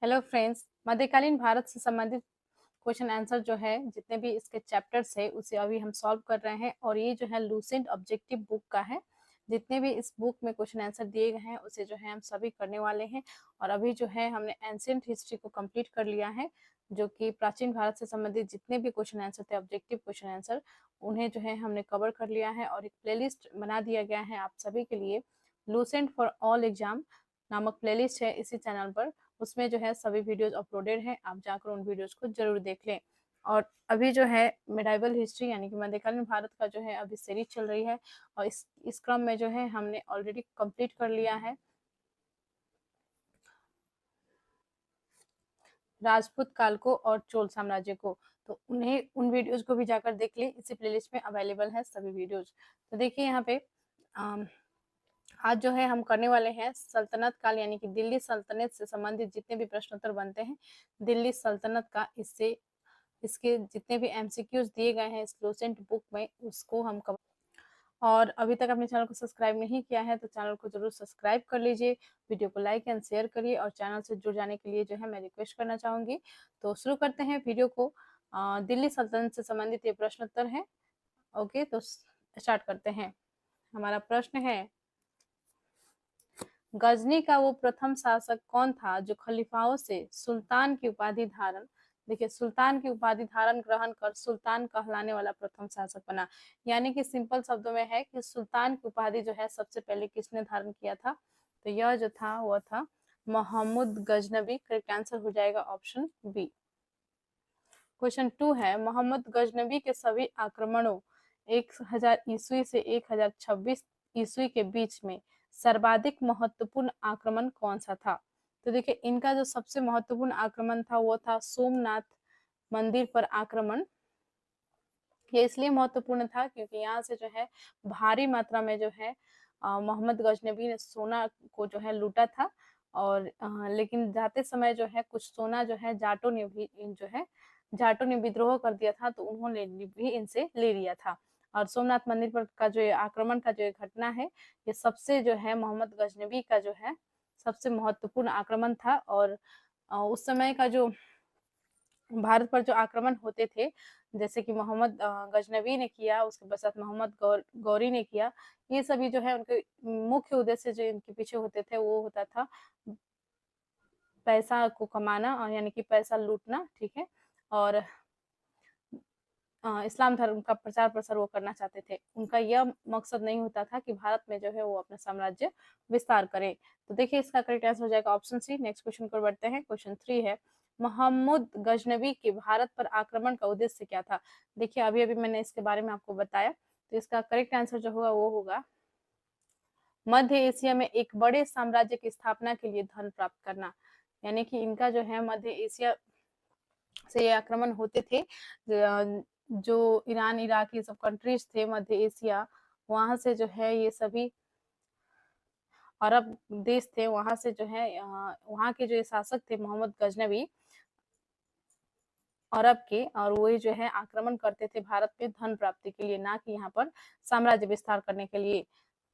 Hello friends, मध्यकालीन भारत से संबंधित क्वेश्चन आंसर जो है जितने भी इसके चैप्टर्स है उसे अभी हम सॉल्व कर रहे हैं और ये जो है लूसेंट ऑब्जेक्टिव बुक का है। जितने भी इस बुक में क्वेश्चन आंसर दिए गए हैं उसे जो है हम सभी करने वाले हैं। और अभी जो है हमने एंशिएंट हिस्ट्री को कंप्लीट कर लिया है, जो कि प्राचीन भारत से संबंधित जितने भी क्वेश्चन आंसर थे ऑब्जेक्टिव क्वेश्चन आंसर, उन्हें जो है हमने कवर कर लिया है और एक प्लेलिस्ट बना दिया गया है आप सभी के लिए। लूसेंट फॉर ऑल एग्जाम नामक प्लेलिस्ट है इसी चैनल पर, उसमें जो है सभी वीडियोज अपलोडेड हैं, आप जाकर उन वीडियोज को जरूर देख लें। और अभी जो है मेडाइवल हिस्ट्री यानी कि मध्यकालीन भारत का जो है अभी सीरीज चल रही है और इस क्रम में जो है हमने ऑलरेडी कंप्लीट कर लिया है राजपूत काल को और चोल साम्राज्य को। तो उन्हें उन वीडियोज को भी जाकर देख लें, इसी प्लेलिस्ट में अवेलेबल है सभी वीडियोज। तो देखिए यहाँ पे आज जो है हम करने वाले हैं सल्तनत काल यानी कि दिल्ली सल्तनत से संबंधित जितने भी प्रश्नोत्तर बनते हैं दिल्ली सल्तनत का, इससे इसके जितने भी एमसीक्यूज दिए गए हैं इस लूसेंट बुक में उसको हम कवर। और अभी तक अपने चैनल को सब्सक्राइब नहीं किया है तो चैनल को जरूर सब्सक्राइब कर लीजिए, वीडियो को लाइक एंड शेयर करिए और चैनल से जुड़ जाने के लिए जो है मैं रिक्वेस्ट करना चाहूंगी। तो शुरू करते हैं वीडियो को। दिल्ली सल्तनत से संबंधित ये प्रश्नोत्तर है। ओके, तो स्टार्ट करते हैं। हमारा प्रश्न है, गजनी का वो प्रथम शासक कौन था जो खलीफाओं से सुल्तान की उपाधि धारण, देखिए सुल्तान की उपाधि धारण ग्रहण कर सुल्तान कहलाने वाला प्रथम शासक बना। यानी कि सिंपल शब्दों में है कि सुल्तान की उपाधि जो है सबसे पहले किसने धारण किया था, तो यह जो था वह था मोहम्मद गजनबी। करेक्ट आंसर हो जाएगा ऑप्शन बी। क्वेश्चन 2 है, मोहम्मद गजनबी के सभी आक्रमणों 1000 ईस्वी से 1026 ईस्वी के बीच में सर्वाधिक महत्वपूर्ण आक्रमण कौन सा था। तो देखिए इनका जो सबसे महत्वपूर्ण आक्रमण था वो था सोमनाथ मंदिर पर आक्रमण। ये इसलिए महत्वपूर्ण था क्योंकि यहाँ से जो है भारी मात्रा में जो है मोहम्मद गजनबी ने सोना को जो है लूटा था। और लेकिन जाते समय जो है कुछ सोना जो है जाटों ने भी जाटों ने विद्रोह कर दिया था, तो उन्होंने भी इनसे ले लिया था। और सोमनाथ मंदिर पर का जो आक्रमण का जो घटना है ये सबसे जो है मोहम्मद गजनबी का जो है सबसे महत्वपूर्ण आक्रमण था। और उस समय का जो भारत पर जो आक्रमण होते थे, जैसे कि मोहम्मद गजनबी ने किया, उसके पश्चात मोहम्मद गौरी ने किया, ये सभी जो है उनके मुख्य उद्देश्य जो इनके पीछे होते थे वो होता था पैसा को कमाना, और यानी कि पैसा लूटना, ठीक है। और इस्लाम धर्म का प्रचार प्रसार वो करना चाहते थे। उनका यह मकसद नहीं होता था कि भारत में जो है वो अपना साम्राज्य विस्तार करे। तो देखिए इसका करेक्ट आंसर हो जाएगा ऑप्शन सी। नेक्स्ट क्वेश्चन को बढ़ते हैं। क्वेश्चन 3 है, मोहम्मद गजनबी के भारत पर आक्रमण का उद्देश्य क्या था। देखिए अभी अभी मैंने इसके बारे में आपको बताया, तो इसका करेक्ट आंसर जो होगा वो होगा मध्य एशिया में एक बड़े साम्राज्य की स्थापना के लिए धन प्राप्त करना। यानी कि इनका जो है मध्य एशिया से ये आक्रमण होते थे, जो ईरान इराक ये सब कंट्रीज थे मध्य एशिया, वहां से जो है ये सभी अरब देश थे, वहां से जो है वहां के जो शासक थे मोहम्मद गजनबी अरब के, और वही जो है आक्रमण करते थे भारत पे धन प्राप्ति के लिए, ना कि यहाँ पर साम्राज्य विस्तार करने के लिए।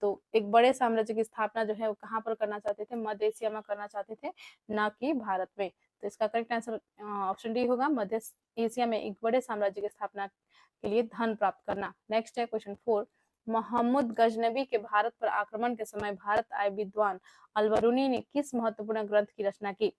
तो एक बड़े साम्राज्य की स्थापना जो है वो कहाँ पर करना चाहते थे, मध्य एशिया में करना चाहते थे, ना कि भारत में। तो इसका करेक्ट आंसर ऑप्शन डी होगा, मध्य एशिया में एक बड़े साम्राज्य की स्थापना के लिए धन प्राप्त करना। नेक्स्ट है क्वेश्चन 4, मोहम्मद गजनबी के भारत पर आक्रमण के समय भारत आए विद्वान अलबरूनी ने किस महत्वपूर्ण ग्रंथ की रचना की।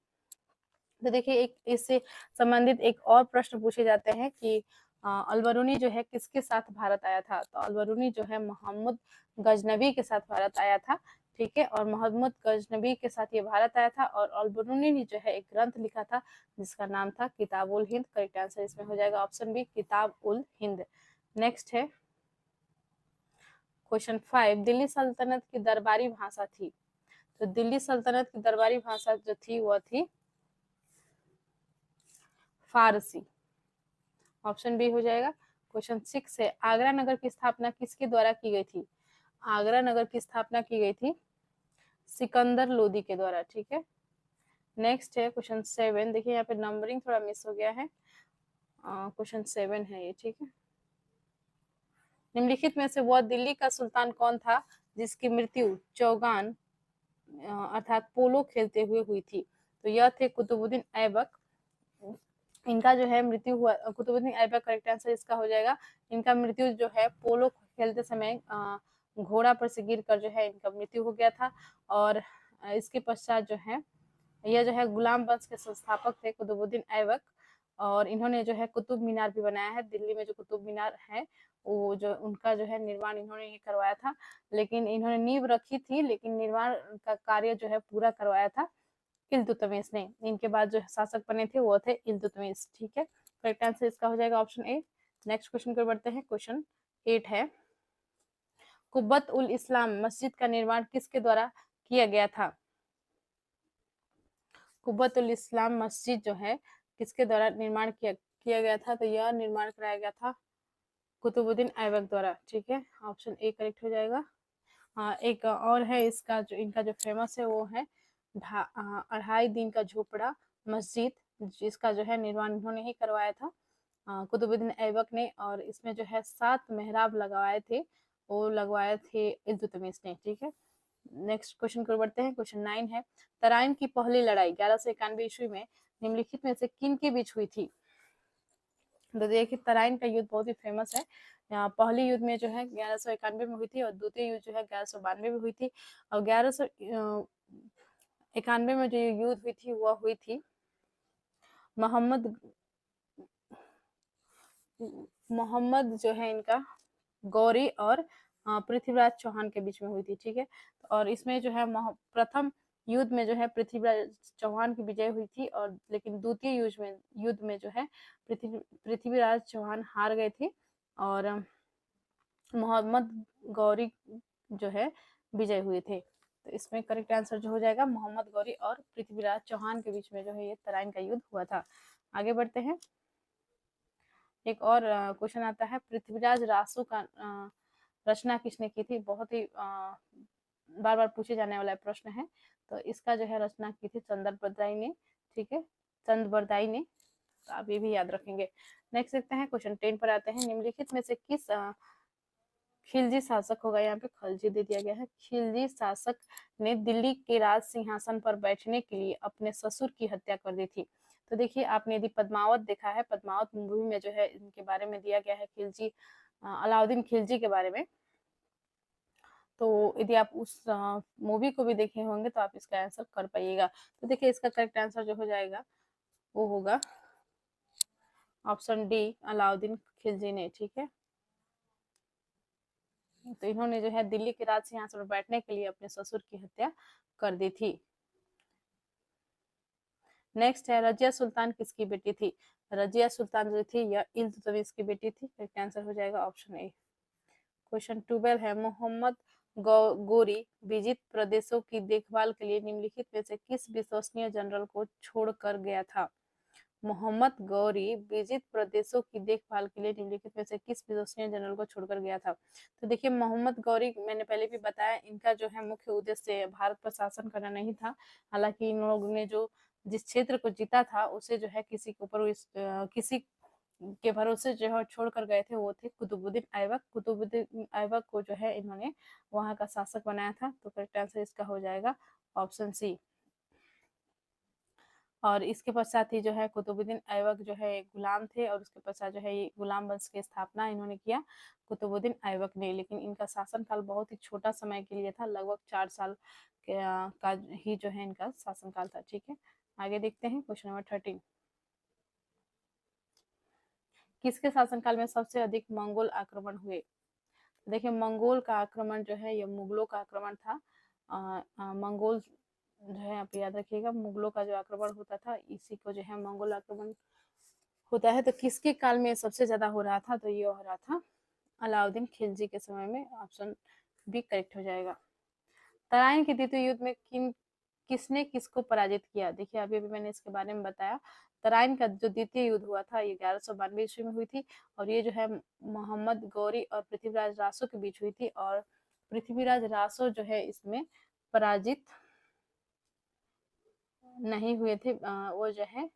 तो देखिए एक इससे संबंधित एक और प्रश्न पूछे जाते हैं कि अलबरूनी जो है किसके साथ भारत आया था। तो अलबरूनी जो है मोहम्मद गजनबी के साथ भारत आया था, ठीक है। और मोहम्मद गजनबी के साथ ये भारत आया था और अलबरूनी ने जो है एक ग्रंथ लिखा था जिसका नाम था किताब उल हिंद। करेक्ट आंसर इसमें हो जाएगा ऑप्शन बी, किताब उल हिंद। नेक्स्ट है क्वेश्चन 5, दिल्ली सल्तनत की दरबारी भाषा थी। तो दिल्ली सल्तनत की दरबारी भाषा जो थी वह थी फारसी। ऑप्शन बी हो जाएगा। क्वेश्चन 6 है, आगरा नगर की स्थापना किसके द्वारा की गई थी। आगरा नगर की स्थापना की गई थी सिकंदर लोदी के द्वारा, ठीक है। नेक्स्ट है क्वेश्चन 7, देखिए यहाँ पे नंबरिंग थोड़ा मिस हो गया है, क्वेश्चन 7 है ये, ठीक है। निम्नलिखित में से वह दिल्ली का सुल्तान कौन था जिसकी मृत्यु चौगान अर्थात पोलो खेलते हुए हुई थी। तो यह थे कुतुबुद्दीन ऐबक। इनका जो है मृत्यु हुआ, कुतुबुद्दीन ऐबक करेक्ट आंसर इसका हो जाएगा। इनका मृत्यु जो है पोलो खेलते समय घोड़ा पर से गिर कर जो है इनका मृत्यु हो गया था। और इसके पश्चात जो है यह जो है गुलाम वंश के संस्थापक थे कुतुबुद्दीन ऐबक। और इन्होंने जो है कुतुब मीनार भी बनाया है। दिल्ली में जो कुतुब मीनार है वो जो उनका जो है निर्माण इन्होंने ही करवाया था। लेकिन इन्होंने नींव रखी थी, लेकिन निर्माण का कार्य जो है पूरा करवाया था इल्तुतमिश ने। इनके बाद जो शासक बने थे वो थे इल्तुतमिश। ठीक है, करेक्ट आंसर इसका हो जाएगा ऑप्शन ए। नेक्स्ट क्वेश्चन पर बढ़ते हैं। क्वेश्चन 8 है, कुब्बत उल इस्लाम मस्जिद का निर्माण किसके द्वारा किया गया था? कुब्बत उल इस्लाम मस्जिद जो है किसके द्वारा निर्माण किया गया था? तो यह निर्माण कराया गया था कुतुबुद्दीन ऐबक द्वारा। ठीक है, ऑप्शन ए करेक्ट हो जाएगा। एक और है इसका जो इनका जो फेमस है वो है 2.5 दिन का झोपड़ा मस्जिद, जिसका जो है निर्माण इन्होंने ही करवाया था कुतुबुद्दीन ऐबक ने। और इसमें जो है 7 मेहराब लगवाए थे, वो लगवाए थे इल्तुतमिश ने। ठीक है, नेक्स्ट क्वेश्चन को बढ़ते हैं। क्वेश्चन 9 है, तराइन की पहली लड़ाई 1191 ईस्वी में निम्नलिखित में से किन के बीच हुई थी? तो देखिए तराइन का युद्ध बहुत ही फेमस है। पहली युद्ध में जो है 1191 में हुई थी, और द्वितीय युद्ध जो है 1192 में हुई थी। और 1191 में जो युद्ध हुई थी वह हुई थी मोहम्मद मोहम्मद जो है इनका गौरी और पृथ्वीराज चौहान के बीच में हुई थी। ठीक है, और इसमें जो है प्रथम युद्ध में जो है पृथ्वीराज चौहान की विजय हुई थी, और लेकिन द्वितीय युद्ध में जो है पृथ्वीराज चौहान हार गए थे और मोहम्मद गौरी जो है विजय हुए थे। तो इसमें करेक्ट आंसर जो हो जाएगा मोहम्मद गौरी और पृथ्वीराज चौहान के बीच में जो है ये तराइन का युद्ध हुआ था। आगे बढ़ते हैं। एक और क्वेश्चन आता है, पृथ्वीराज रासो का रचना किसने की थी? बहुत ही बार बार पूछे जाने वाला प्रश्न है। तो इसका जो है रचना की थी चंद्रबरदाई ने। ठीक है, चंद्रबरदाई ने, तो आप ये भी याद रखेंगे। नेक्स्ट देखते हैं, क्वेश्चन 10 पर आते हैं। निम्नलिखित में से किस खिलजी शासक होगा, यहाँ पे खलजी दे दिया गया है। खिलजी शासक ने दिल्ली के राज सिंहासन पर बैठने के लिए अपने ससुर की हत्या कर दी थी? तो देखिए आपने यदि पद्मावत देखा है, पद्मावत मूवी में जो है इनके बारे में दिया गया है खिलजी, अलाउद्दीन खिलजी के बारे में। तो यदि आप उस मूवी को भी देखे होंगे तो आप इसका आंसर कर पाइएगा। तो देखिए इसका करेक्ट आंसर जो हो जाएगा वो होगा ऑप्शन डी, अलाउद्दीन खिलजी ने। ठीक है, तो इन्होंने जो है दिल्ली के राज सिंहासन पर बैठने के लिए अपने ससुर की हत्या कर दी थी। नेक्स्ट है, रजिया सुल्तान किसकी बेटी थी? रजिया सुल्तान जो थी यह इल्तुतमिश की बेटी थी। करेक्ट आंसर हो जाएगा ऑप्शन ए। क्वेश्चन 12 है, मोहम्मद गोरी विजित प्रदेशों की देखभाल के लिए निम्नलिखित में से किस विश्वसनीय जनरल को छोड़कर गया था? मोहम्मद गौरी विजित प्रदेशों की देखभाल के लिए निम्नलिखित में से किस विश्वसनीय जनरल को छोड़कर गया था? तो देखिए मोहम्मद गौरी, मैंने पहले भी बताया, इनका जो है मुख्य उद्देश्य भारत पर शासन करना नहीं था। हालांकि इन लोगों ने जो जिस क्षेत्र को जीता था उसे जो है किसी के ऊपर किसी के भरोसे जो है छोड़ कर गए थे, वो थे कुतुबुद्दीन ऐबक। कुतुबुद्दीन ऐबक को जो है इन्होंने वहां का शासक बनाया था। तो करेक्ट आंसर इसका हो जाएगा ऑप्शन सी। और इसके पश्चात ही जो है कुतुबुद्दीन ऐबक जो है गुलाम थे, और उसके पश्चात जो है ये गुलाम वंश की स्थापना इन्होंने किया कुतुबुद्दीन ऐबक ने। लेकिन इनका शासनकाल बहुत ही छोटा समय के लिए था, लगभग 4 साल का ही जो है इनका शासनकाल था। ठीक है, आगे देखते हैं क्वेश्चन नंबर 13। किसके शासनकाल में सबसे अधिक मंगोल आक्रमण हुए? देखिए मंगोल का आक्रमण जो है ये मुगलों का आक्रमण था। मंगोल जो है आप याद रखिएगा, मुगलों का जो आक्रमण होता था इसी को जो है मंगोल आक्रमण होता है। तो किसके काल में सबसे ज्यादा हो रहा था? तो ये हो रहा था अलाउद्दीन खिलजी के समय में। ऑप्शन बी करेक्ट हो जाएगा। तराइन के द्वितीय युद्ध में किसने किसको पराजित किया? देखिए अभी मैंने इसके बारे में बताया। तराइन का जो द्वितीय युद्ध हुआ था ये 1192 ईस्वी में हुई थी, और ये जो है मोहम्मद गौरी और पृथ्वीराज रासो के बीच हुई थी। और पृथ्वीराज रासो जो है इसमें पराजित नहीं हुए थे। वो जो है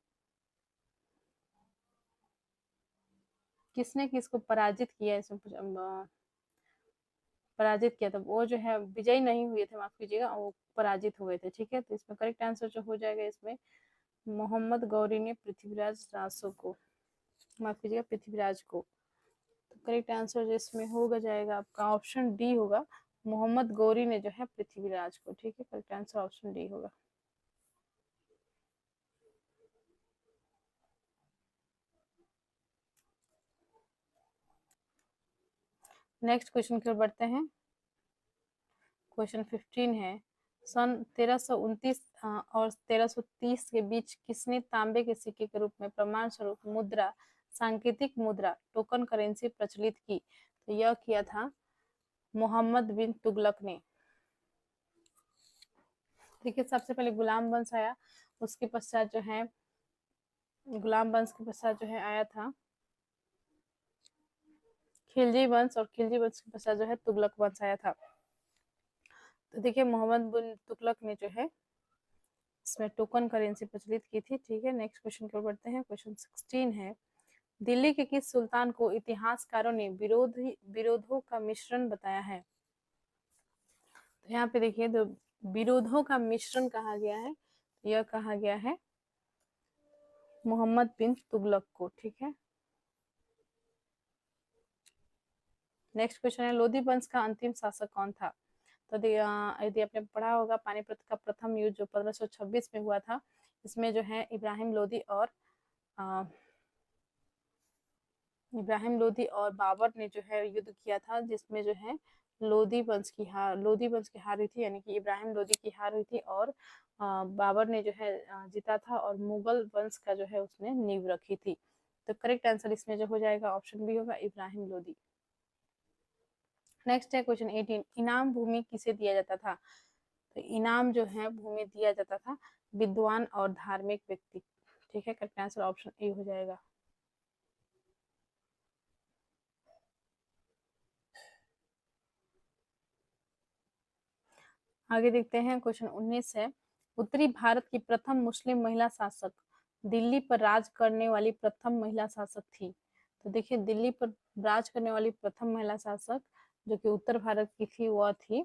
किसने किसको पराजित किया इसमें पराजित किया था, वो जो है विजयी नहीं हुए थे, माफ कीजिएगा, वो पराजित हुए थे। ठीक है, तो इसमें करेक्ट आंसर जो हो जाएगा इसमें मोहम्मद गौरी ने पृथ्वीराज रासो को, माफ कीजिएगा, पृथ्वीराज को। तो करेक्ट आंसर जिसमें होगा जाएगा आपका ऑप्शन डी होगा, मोहम्मद गौरी ने जो है पृथ्वीराज को। ठीक है, करेक्ट आंसर ऑप्शन डी होगा। नेक्स्ट क्वेश्चन की ओर बढ़ते हैं। क्वेश्चन 15 है, सन 1329 और 1330 के बीच किसने तांबे के सिक्के के रूप में प्रमाण स्वरूप मुद्रा, सांकेतिक मुद्रा, टोकन करेंसी प्रचलित की? तो यह किया था मोहम्मद बिन तुगलक ने। देखिए, सबसे पहले गुलाम वंश आया, उसके पश्चात जो है गुलाम वंश के पश्चात जो है आया था खिलजी वंश, और खिलजी वंश के पश्चात जो है तुगलक वंश आया था। तो देखिए, मोहम्मद बिन तुगलक ने जो है इसमें टोकन करेंसी प्रचलित की थी। ठीक है, नेक्स्ट क्वेश्चन की ओर बढ़ते हैं। क्वेश्चन 16 है, दिल्ली के किस सुल्तान को इतिहासकारों ने विरोधों का मिश्रण बताया है? तो यहाँ पे देखिए, तो विरोधों का मिश्रण कहा गया है, यह कहा गया है मोहम्मद बिन तुगलक को। ठीक है, नेक्स्ट क्वेश्चन है, लोधी वंश का अंतिम शासक कौन था? तो यदि आपने पढ़ा होगा, पानीपत का प्रथम युद्ध जो 1526 में हुआ था, इसमें जो है इब्राहिम लोधी और बाबर ने जो है युद्ध किया था, जिसमें जो है लोधी वंश की हार हुई थी, यानी कि इब्राहिम लोधी की हार हुई थी, और बाबर ने जो है जीता था, और मुगल वंश का जो है उसने नींव रखी थी। तो करेक्ट आंसर इसमें जो हो जाएगा ऑप्शन बी होगा, इब्राहिम लोधी। नेक्स्ट है क्वेश्चन 18, इनाम भूमि किसे दिया जाता था? तो इनाम जो है भूमि दिया जाता था विद्वान और धार्मिक व्यक्ति। ठीक है, करेक्ट आंसर ऑप्शन ए हो जाएगा। आगे देखते हैं, क्वेश्चन 19 है, उत्तरी भारत की प्रथम मुस्लिम महिला शासक, दिल्ली पर राज करने वाली प्रथम महिला शासक थी। तो देखिए, दिल्ली पर राज करने वाली प्रथम महिला शासक जो कि उत्तर भारत की थी, वह थी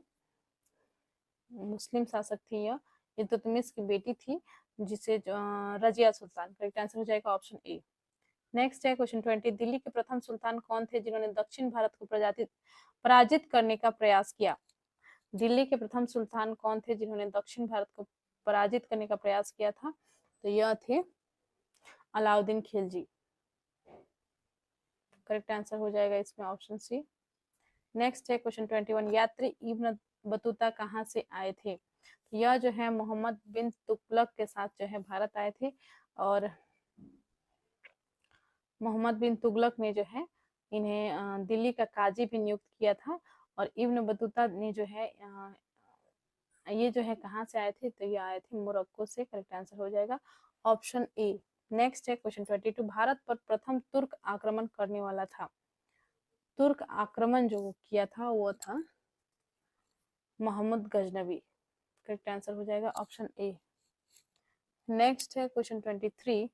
मुस्लिम शासक थी यह इल्तुतमिश की बेटी थी, जिसे रजिया सुल्तान। करेक्ट आंसर हो जाएगा ऑप्शन ए। नेक्स्ट है क्वेश्चन 20, दिल्ली के प्रथम सुल्तान कौन थे जिन्होंने दक्षिण भारत को पराजित करने का प्रयास किया? दिल्ली के प्रथम सुल्तान कौन थे जिन्होंने दक्षिण भारत को पराजित करने का प्रयास किया था? तो यह थे अलाउद्दीन खिलजी। करेक्ट आंसर हो जाएगा इसमें ऑप्शन सी। नेक्स्ट है क्वेश्चन 21, यात्री इब्न बतूता कहाँ से आए थे? यह जो है मोहम्मद बिन तुगलक के साथ जो है भारत आए थे, और मोहम्मद बिन तुगलक ने जो है इन्हें दिल्ली का काजी भी नियुक्त किया था, और इब्न बतूता ने जो है ये जो है कहाँ से आए थे? तो ये आए थे मोरक्को से। करेक्ट आंसर हो जाएगा ऑप्शन ए। नेक्स्ट है क्वेश्चन 22, भारत पर प्रथम तुर्क आक्रमण करने वाला था? तुर्क आक्रमण जो किया था वो था मोहम्मद गजनबी। करेक्ट आंसर हो जाएगा ऑप्शन ए। नेक्स्ट है क्वेश्चन 23,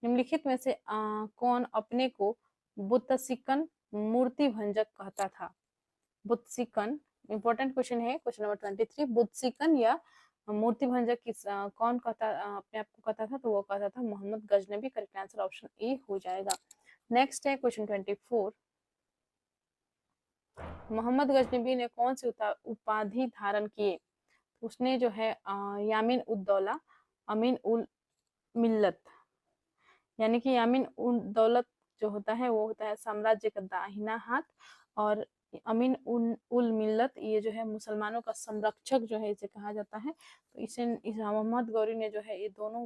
निम्नलिखित में से कौन अपने को बुत्सिकन मूर्ति भंजक कहता था? बुत्सिकन इंपॉर्टेंट क्वेश्चन है, क्वेश्चन नंबर 23, बुत्सिकन या मूर्ति भंजक किस कौन कहता अपने आप को कहता था? तो वो कहता था Mohammad Ghaznavi. Correct answer option A हो जाएगा। नेक्स्ट है क्वेश्चन 24, मोहम्मद गजनबी ने कौन सी उपाधि धारण किए? उसने जो है यामीन उद दौला, अमीन उल मिल्लत, यानी कि यामीन उल दौलत जो होता है वो होता है साम्राज्य का दाहिना हाथ, और अमीन उल मिल्लत ये जो है मुसलमानों का संरक्षक जो है इसे कहा जाता है। तो इसे मोहम्मद गौरी ने जो है ये दोनों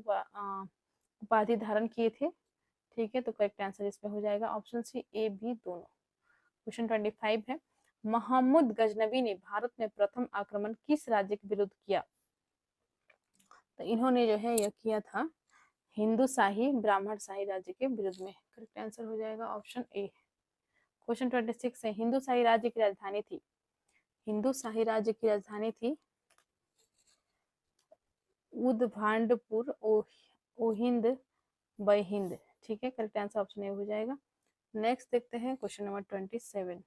उपाधि धारण किए थे। ठीक है, तो करेक्ट आंसर इसमें हो जाएगा ऑप्शन सी, ए बी दोनों। क्वेश्चन 25 है, मोहम्मद गजनबी ने भारत में प्रथम आक्रमण किस राज्य के विरुद्ध किया? तो इन्होंने जो है यह किया था हिंदू शाही ब्राह्मण शाही राज्य के विरुद्ध में। करेक्ट आंसर हो जाएगा ऑप्शन ए। क्वेश्चन 26 है, हिंदू शाही राज्य की राजधानी थी? हिंदू शाही राज्य की राजधानी थी उदभांडपुर ओहिंद बहिंद। ठीक है, करेक्ट आंसर ऑप्शन ए हो जाएगा। नेक्स्ट देखते हैं क्वेश्चन नंबर 27,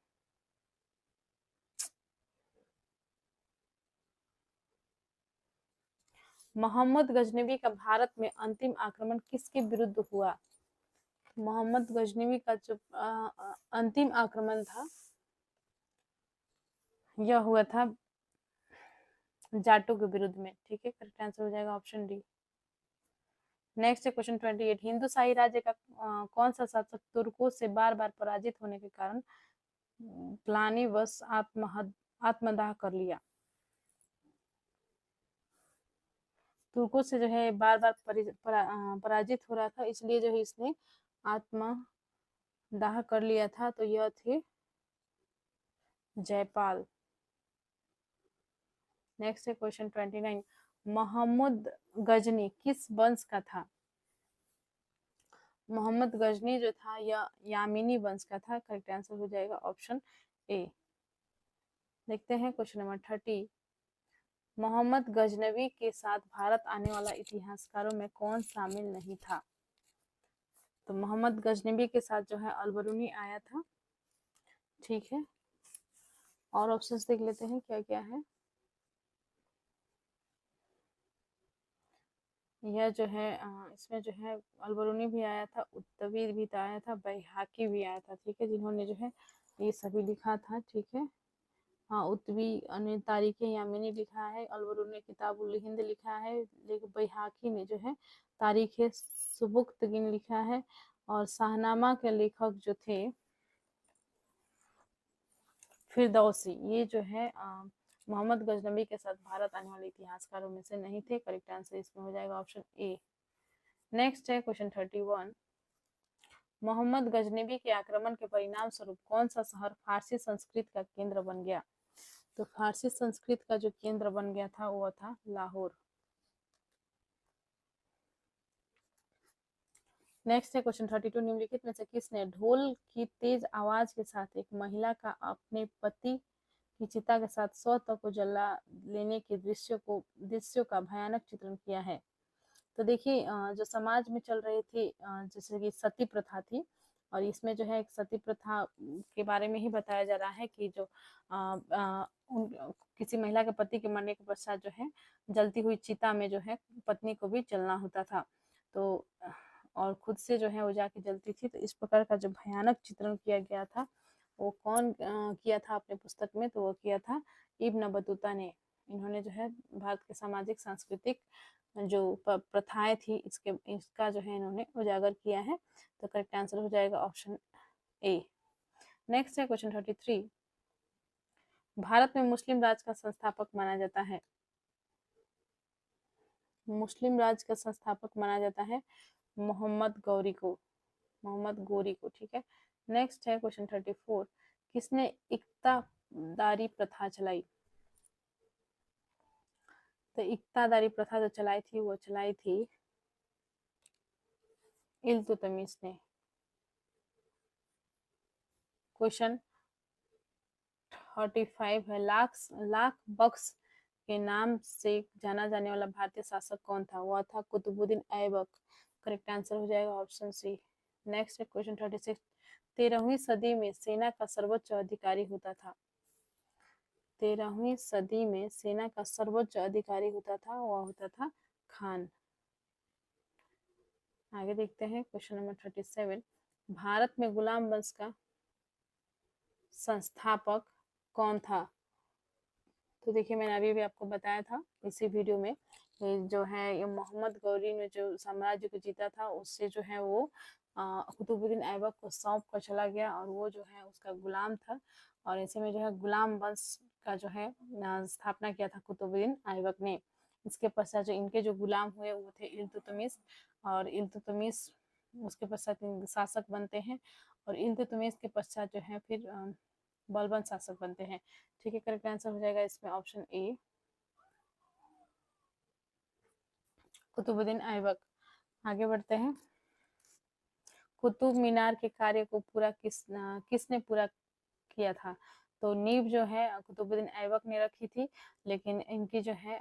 मोहम्मद गजनवी का भारत में अंतिम आक्रमण किसके विरुद्ध हुआ? मोहम्मद गजनवी का जो अंतिम आक्रमण था यह हुआ था जाटों के विरुद्ध में। ठीक है, करेक्ट आंसर हो जाएगा ऑप्शन डी। नेक्स्ट है क्वेश्चन 28। हिंदू शाही राज्य का कौन सा शासक तुर्कों से बार बार पराजित होने के कारण ग्लानिवश आत्मदाह कर लिया? तुर्कों से जो है बार बार पराजित हो रहा था, इसलिए जो है इसने आत्मदाह कर लिया था। तो यह थे जयपाल। नेक्स्ट है क्वेश्चन 29। मोहम्मद गजनी किस वंश का था? मोहम्मद गजनी जो था यह यामिनी वंश का था। करेक्ट आंसर हो जाएगा ऑप्शन ए। देखते हैं क्वेश्चन नंबर 30। मोहम्मद गजनवी के साथ भारत आने वाला इतिहासकारों में कौन शामिल नहीं था? तो मोहम्मद गजनवी के साथ जो है अलबरूनी आया था। ठीक है, और ऑप्शंस देख लेते हैं क्या क्या है। यह जो है इसमें जो है अलबरूनी भी आया था, उत्तवी भी आया था, बैहाकी भी आया था। ठीक है, जिन्होंने जो है ये सभी लिखा था। ठीक है, हाँ, उत्तवी ने तारीख यामिनी लिखा है, अलबरूनी किताब उल हिंद लिखा है, लेकिन बैहाकी ने जो है तारीख सुबुक्तगिन लिखा है। और शाहनामा के लेखक जो थे फिरदौसी, ये जो है मोहम्मद गजनवी के साथ भारत आने वाले इतिहासकारों में से नहीं थे। करेक्ट आंसर इसमें हो जाएगा ऑप्शन ए। नेक्स्ट है क्वेश्चन 31। मोहम्मद गजनवी के आक्रमण के परिणाम स्वरूप कौन सा शहर फारसी संस्कृत का केंद्र बन गया? तो फारसी संस्कृत का जो केंद्र बन गया था वो था लाहौर। नेक्स्ट है क्वेश्चन 32। निम्नलिखित में से किसने ढोल की तेज आवाज के साथ एक महिला का अपने पति की चिता के साथ स्वतः को जला लेने के दृश्यों का भयानक चित्रण किया है? तो देखिए, जो समाज में चल रही थी जैसे कि सती प्रथा थी, और इसमें जो है एक सती प्रथा के बारे में ही बताया जा रहा है कि जो किसी महिला के पति के मरने के पश्चात जो है जलती हुई चिता में जो है पत्नी को भी जलना होता था। तो और खुद से जो है वो जाके जलती थी। तो इस प्रकार का जो भयानक चित्रण किया गया था वो कौन किया था अपने पुस्तक में? तो वो किया था इब्न बतूता ने। इन्होंने जो है भारत के सामाजिक सांस्कृतिक जो प्रथाएं थी इसका जो है इन्होंने उजागर किया है। तो करेक्ट आंसर हो जाएगा ऑप्शन ए। नेक्स्ट है क्वेश्चन 33। भारत में मुस्लिम राज का संस्थापक माना जाता है? मुस्लिम राज का संस्थापक माना जाता है मोहम्मद गौरी को। ठीक है। नेक्स्ट है क्वेश्चन 34। किसने इक्तादारी प्रथा चलाई? तो इक्तादारी प्रथा जो चलाई थी वो चलाई थी इल्तुतमिश ने। क्वेश्चन 35 है। लाख बख्श के नाम से जाना जाने वाला भारतीय शासक कौन था? वह था कुतुबुद्दीन ऐबक। करेक्ट आंसर हो जाएगा ऑप्शन सी। नेक्स्ट है क्वेश्चन 36। 13वीं सदी में सेना का सर्वोच्च अधिकारी होता था? 13वीं सदी में सेना का सर्वोच्च अधिकारी होता था, वह होता था खान। आगे देखते हैं क्वेश्चन नंबर 37। भारत में गुलाम वंश का संस्थापक कौन था? तो देखिए, मैंने अभी भी आपको बताया था इसी वीडियो में, जो है ये मोहम्मद गौरी ने जो साम्राज्य को जीता था उससे जो है वो कुतुबुद्दीन ऐबक को सौंप कर चला गया, और वो जो है उसका गुलाम था। और ऐसे में जो है गुलाम वंश का जो है स्थापना किया था कुतुबुद्दीन ऐबक ने। इसके पश्चात जो इनके जो गुलाम हुए वो थे इल्तुतमिश, और इल्तुतमिश उसके पश्चात शासक बनते हैं, और इल्तुतमिश के पश्चात जो है फिर बलबन शासक बनते हैं। ठीक है, करेक्ट आंसर हो जाएगा इसमें ऑप्शन ए, कुतुबुद्दीन ऐबक। आगे बढ़ते हैं। कुतुब मीनार के कार्य को किसने पूरा किया था? तो नींव जो है कुतुबुद्दीन ऐबक ने रखी थी, लेकिन इनकी जो है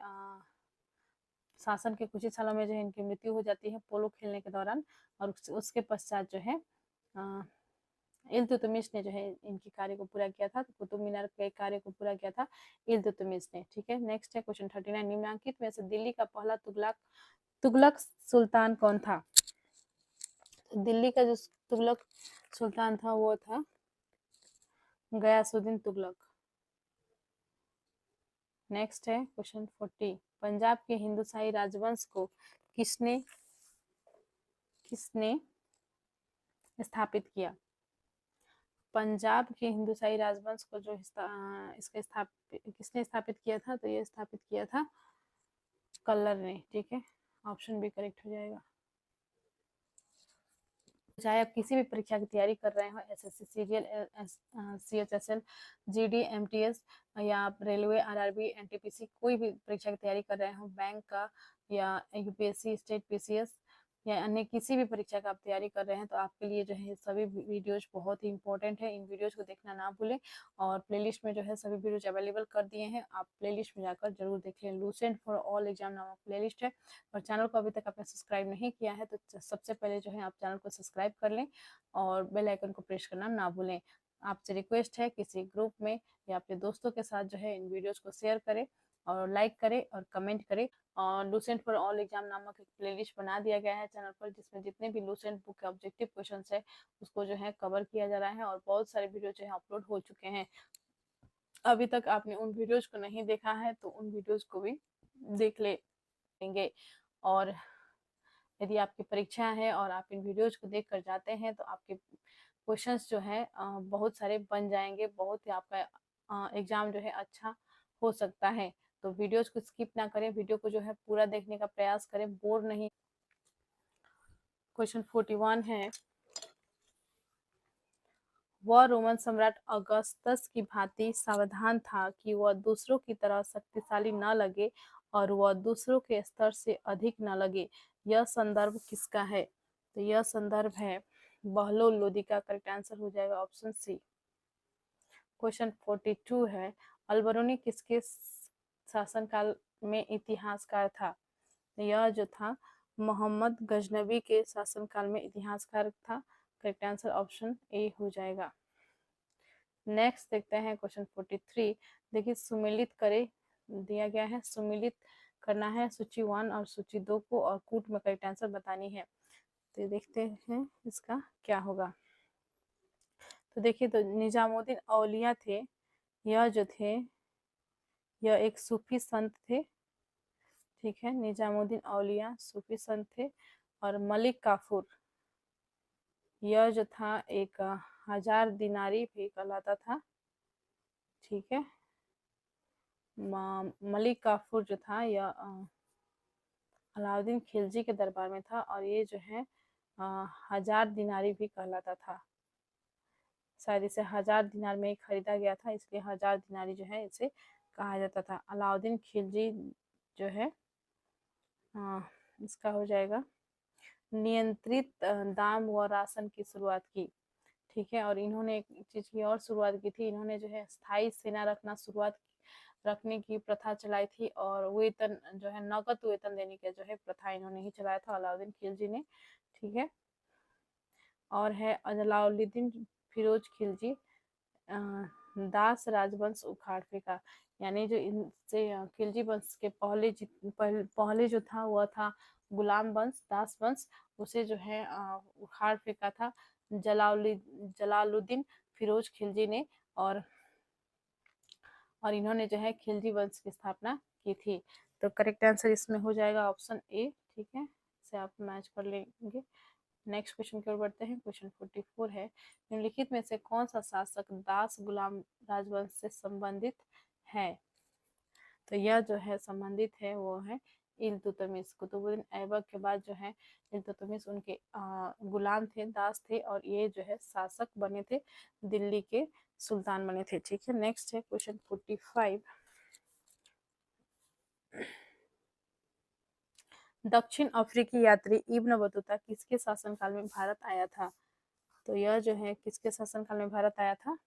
शासन के कुछ ही सालों में जो है इनकी मृत्यु हो जाती है पोलो खेलने के दौरान, और उसके पश्चात जो है इल्तुतमिश ने जो है इनके कार्य को पूरा किया था, तो कुतुब मीनार के कार्य को पूरा किया था इल्तुतमिश ने। ठीक है, नेक्स्ट है क्वेश्चन 39, निम्नलिखित में से दिल्ली का पहला तुगलक सुल्तान कौन था? तो दिल्ली का जो तुगलक सुल्तान था वो था गयासुद्दीन तुगलक। नेक्स्ट है क्वेश्चन 40, पंजाब के हिंदुशाही राजवंश को किसने किसने स्थापित किया? पंजाब के हिंदुशाही राजवंश को जो इसका किसने स्थापित किया था? तो ये स्थापित किया था कल्लर ने। ठीक है, ऑप्शन भी करेक्ट हो जाएगा। चाहे आप किसी भी परीक्षा की तैयारी कर रहे हो, SSC, CGL, CHSL, GD, MTS या आप रेलवे, आरआरबी, एनटीपीसी, कोई भी परीक्षा की तैयारी कर रहे हो, बैंक का या यूपीएससी, स्टेट पीसीएस या अन्य किसी भी परीक्षा का आप तैयारी कर रहे हैं, तो आपके लिए जो है सभी वीडियोज बहुत ही इंपॉर्टेंट है। इन वीडियोज को देखना ना भूलें और प्लेलिस्ट में जो है सभी वीडियोज अवेलेबल कर दिए हैं, आप प्लेलिस्ट में जाकर जरूर देख लें। लूसेंट फॉर ऑल एग्जाम नामक प्लेलिस्ट है और चैनल को अभी तक आपने सब्सक्राइब नहीं किया है तो सबसे पहले जो है आप चैनल को सब्सक्राइब कर लें और बेल आइकन को प्रेस करना ना भूलें। आपसे रिक्वेस्ट है किसी ग्रुप में या अपने दोस्तों के साथ जो है इन वीडियोज को शेयर करें और लाइक करें और कमेंट करें। और लूसेंट फॉर ऑल एग्जाम नामक एक प्लेलिस्ट बना दिया गया है चैनल पर, जिसमें जितने भी लूसेंट बुक के ऑब्जेक्टिव क्वेश्चन है उसको जो है कवर किया जा रहा है और बहुत सारे वीडियो जो है अपलोड हो चुके हैं। अभी तक आपने उन वीडियोज को नहीं देखा है तो उन वीडियोज को भी देख लेंगे। और यदि आपकी परीक्षा है और आप इन वीडियोज को देख कर जाते हैं तो आपके क्वेश्चंस जो है बहुत सारे बन जाएंगे, बहुत ही आपका एग्जाम जो है अच्छा हो सकता है। तो वीडियोज को स्किप ना करें, वीडियो को जो है पूरा देखने का प्रयास करें, बोर नहीं। क्वेश्चन 41 है, वह रोमन सम्राट अगस्तस की भांति सावधान था कि वह दूसरों की तरह शक्तिशाली न लगे और वह दूसरों के स्तर से अधिक न लगे। यह संदर्भ किसका है? तो यह संदर्भ है बहलोल लोदी का। करेक्ट आंसर हो जाएगा ऑप्शन सी। क्वेश्चन 42 है, अलबरूनी किसके शासनकाल में इतिहासकार था? यह जो था मोहम्मद गजनबी के शासनकाल में इतिहासकार था। करेक्ट आंसर ऑप्शन ए हो जाएगा। नेक्स्ट देखते हैं क्वेश्चन 43। देखिए, सुमेलित करे दिया गया है, सुमेलित करना है सूची 1 और सूची 2 को और कूट में करेक्ट आंसर बतानी है। तो देखते हैं इसका क्या होगा। तो देखिए, तो निजामुद्दीन औलिया थे, यह जो थे यह एक सूफी संत थे। ठीक है, निजामुद्दीन औलिया सूफी संत थे। और मलिक काफूर, यह जो था एक 1000 दिनारी भी कहलाता था। ठीक है, मलिक काफूर जो था यह अलाउद्दीन खिलजी के दरबार में था और ये जो है 1000 दिनारी भी कहलाता था। शायद इसे 1000 दिनार में ही खरीदा गया था, इसलिए 1000 दिनारी जो है इसे कहा जाता था। अलाउद्दीन खिलजी जो है इसका हो जाएगा नियंत्रित दाम व राशन की शुरुआत की। ठीक है, और इन्होंने एक चीज की और शुरुआत की थी, इन्होंने जो है स्थायी सेना रखने की प्रथा चलाई थी और वेतन जो है नकद वेतन देने की जो है प्रथा इन्होंने ही चलाया था, अलाउद्दीन खिलजी ने। ठीक है, और है अलाउद्दीन फिरोज खिलजी दास राजवंश उखाड़ फेंका। यानी जो इनसे खिलजी वंश के पहले जो था वह था गुलाम वंश, दास वंश, उसे जो है उखाड़ फेंका था जलालुद्दीन फिरोज खिलजी ने। और इन्होंने जो है खिलजी वंश की स्थापना की थी। तो करेक्ट आंसर इसमें हो जाएगा ऑप्शन ए। ठीक है, इसे आप मैच कर लेंगे। नेक्स्ट क्वेश्चन की ओर बढ़ते हैं। क्वेश्चन 44 है, निम्नलिखित में से कौन सा शासक दास गुलाम राजवंश से संबंधित है? तो यह जो है संबंधित है वो है इल्तुतमिश। कुतुबुद्दीन ऐबक के बाद जो है इल्तुतमिश उनके गुलाम थे, दास थे और ये जो है शासक बने थे, दिल्ली के सुल्तान बने थे। ठीक है, नेक्स्ट है क्वेश्चन 45। दक्षिण अफ्रीकी यात्री इब्न बतूता किसके शासनकाल में भारत आया था? तो यह जो है किसके शासनकाल में भारत आया था?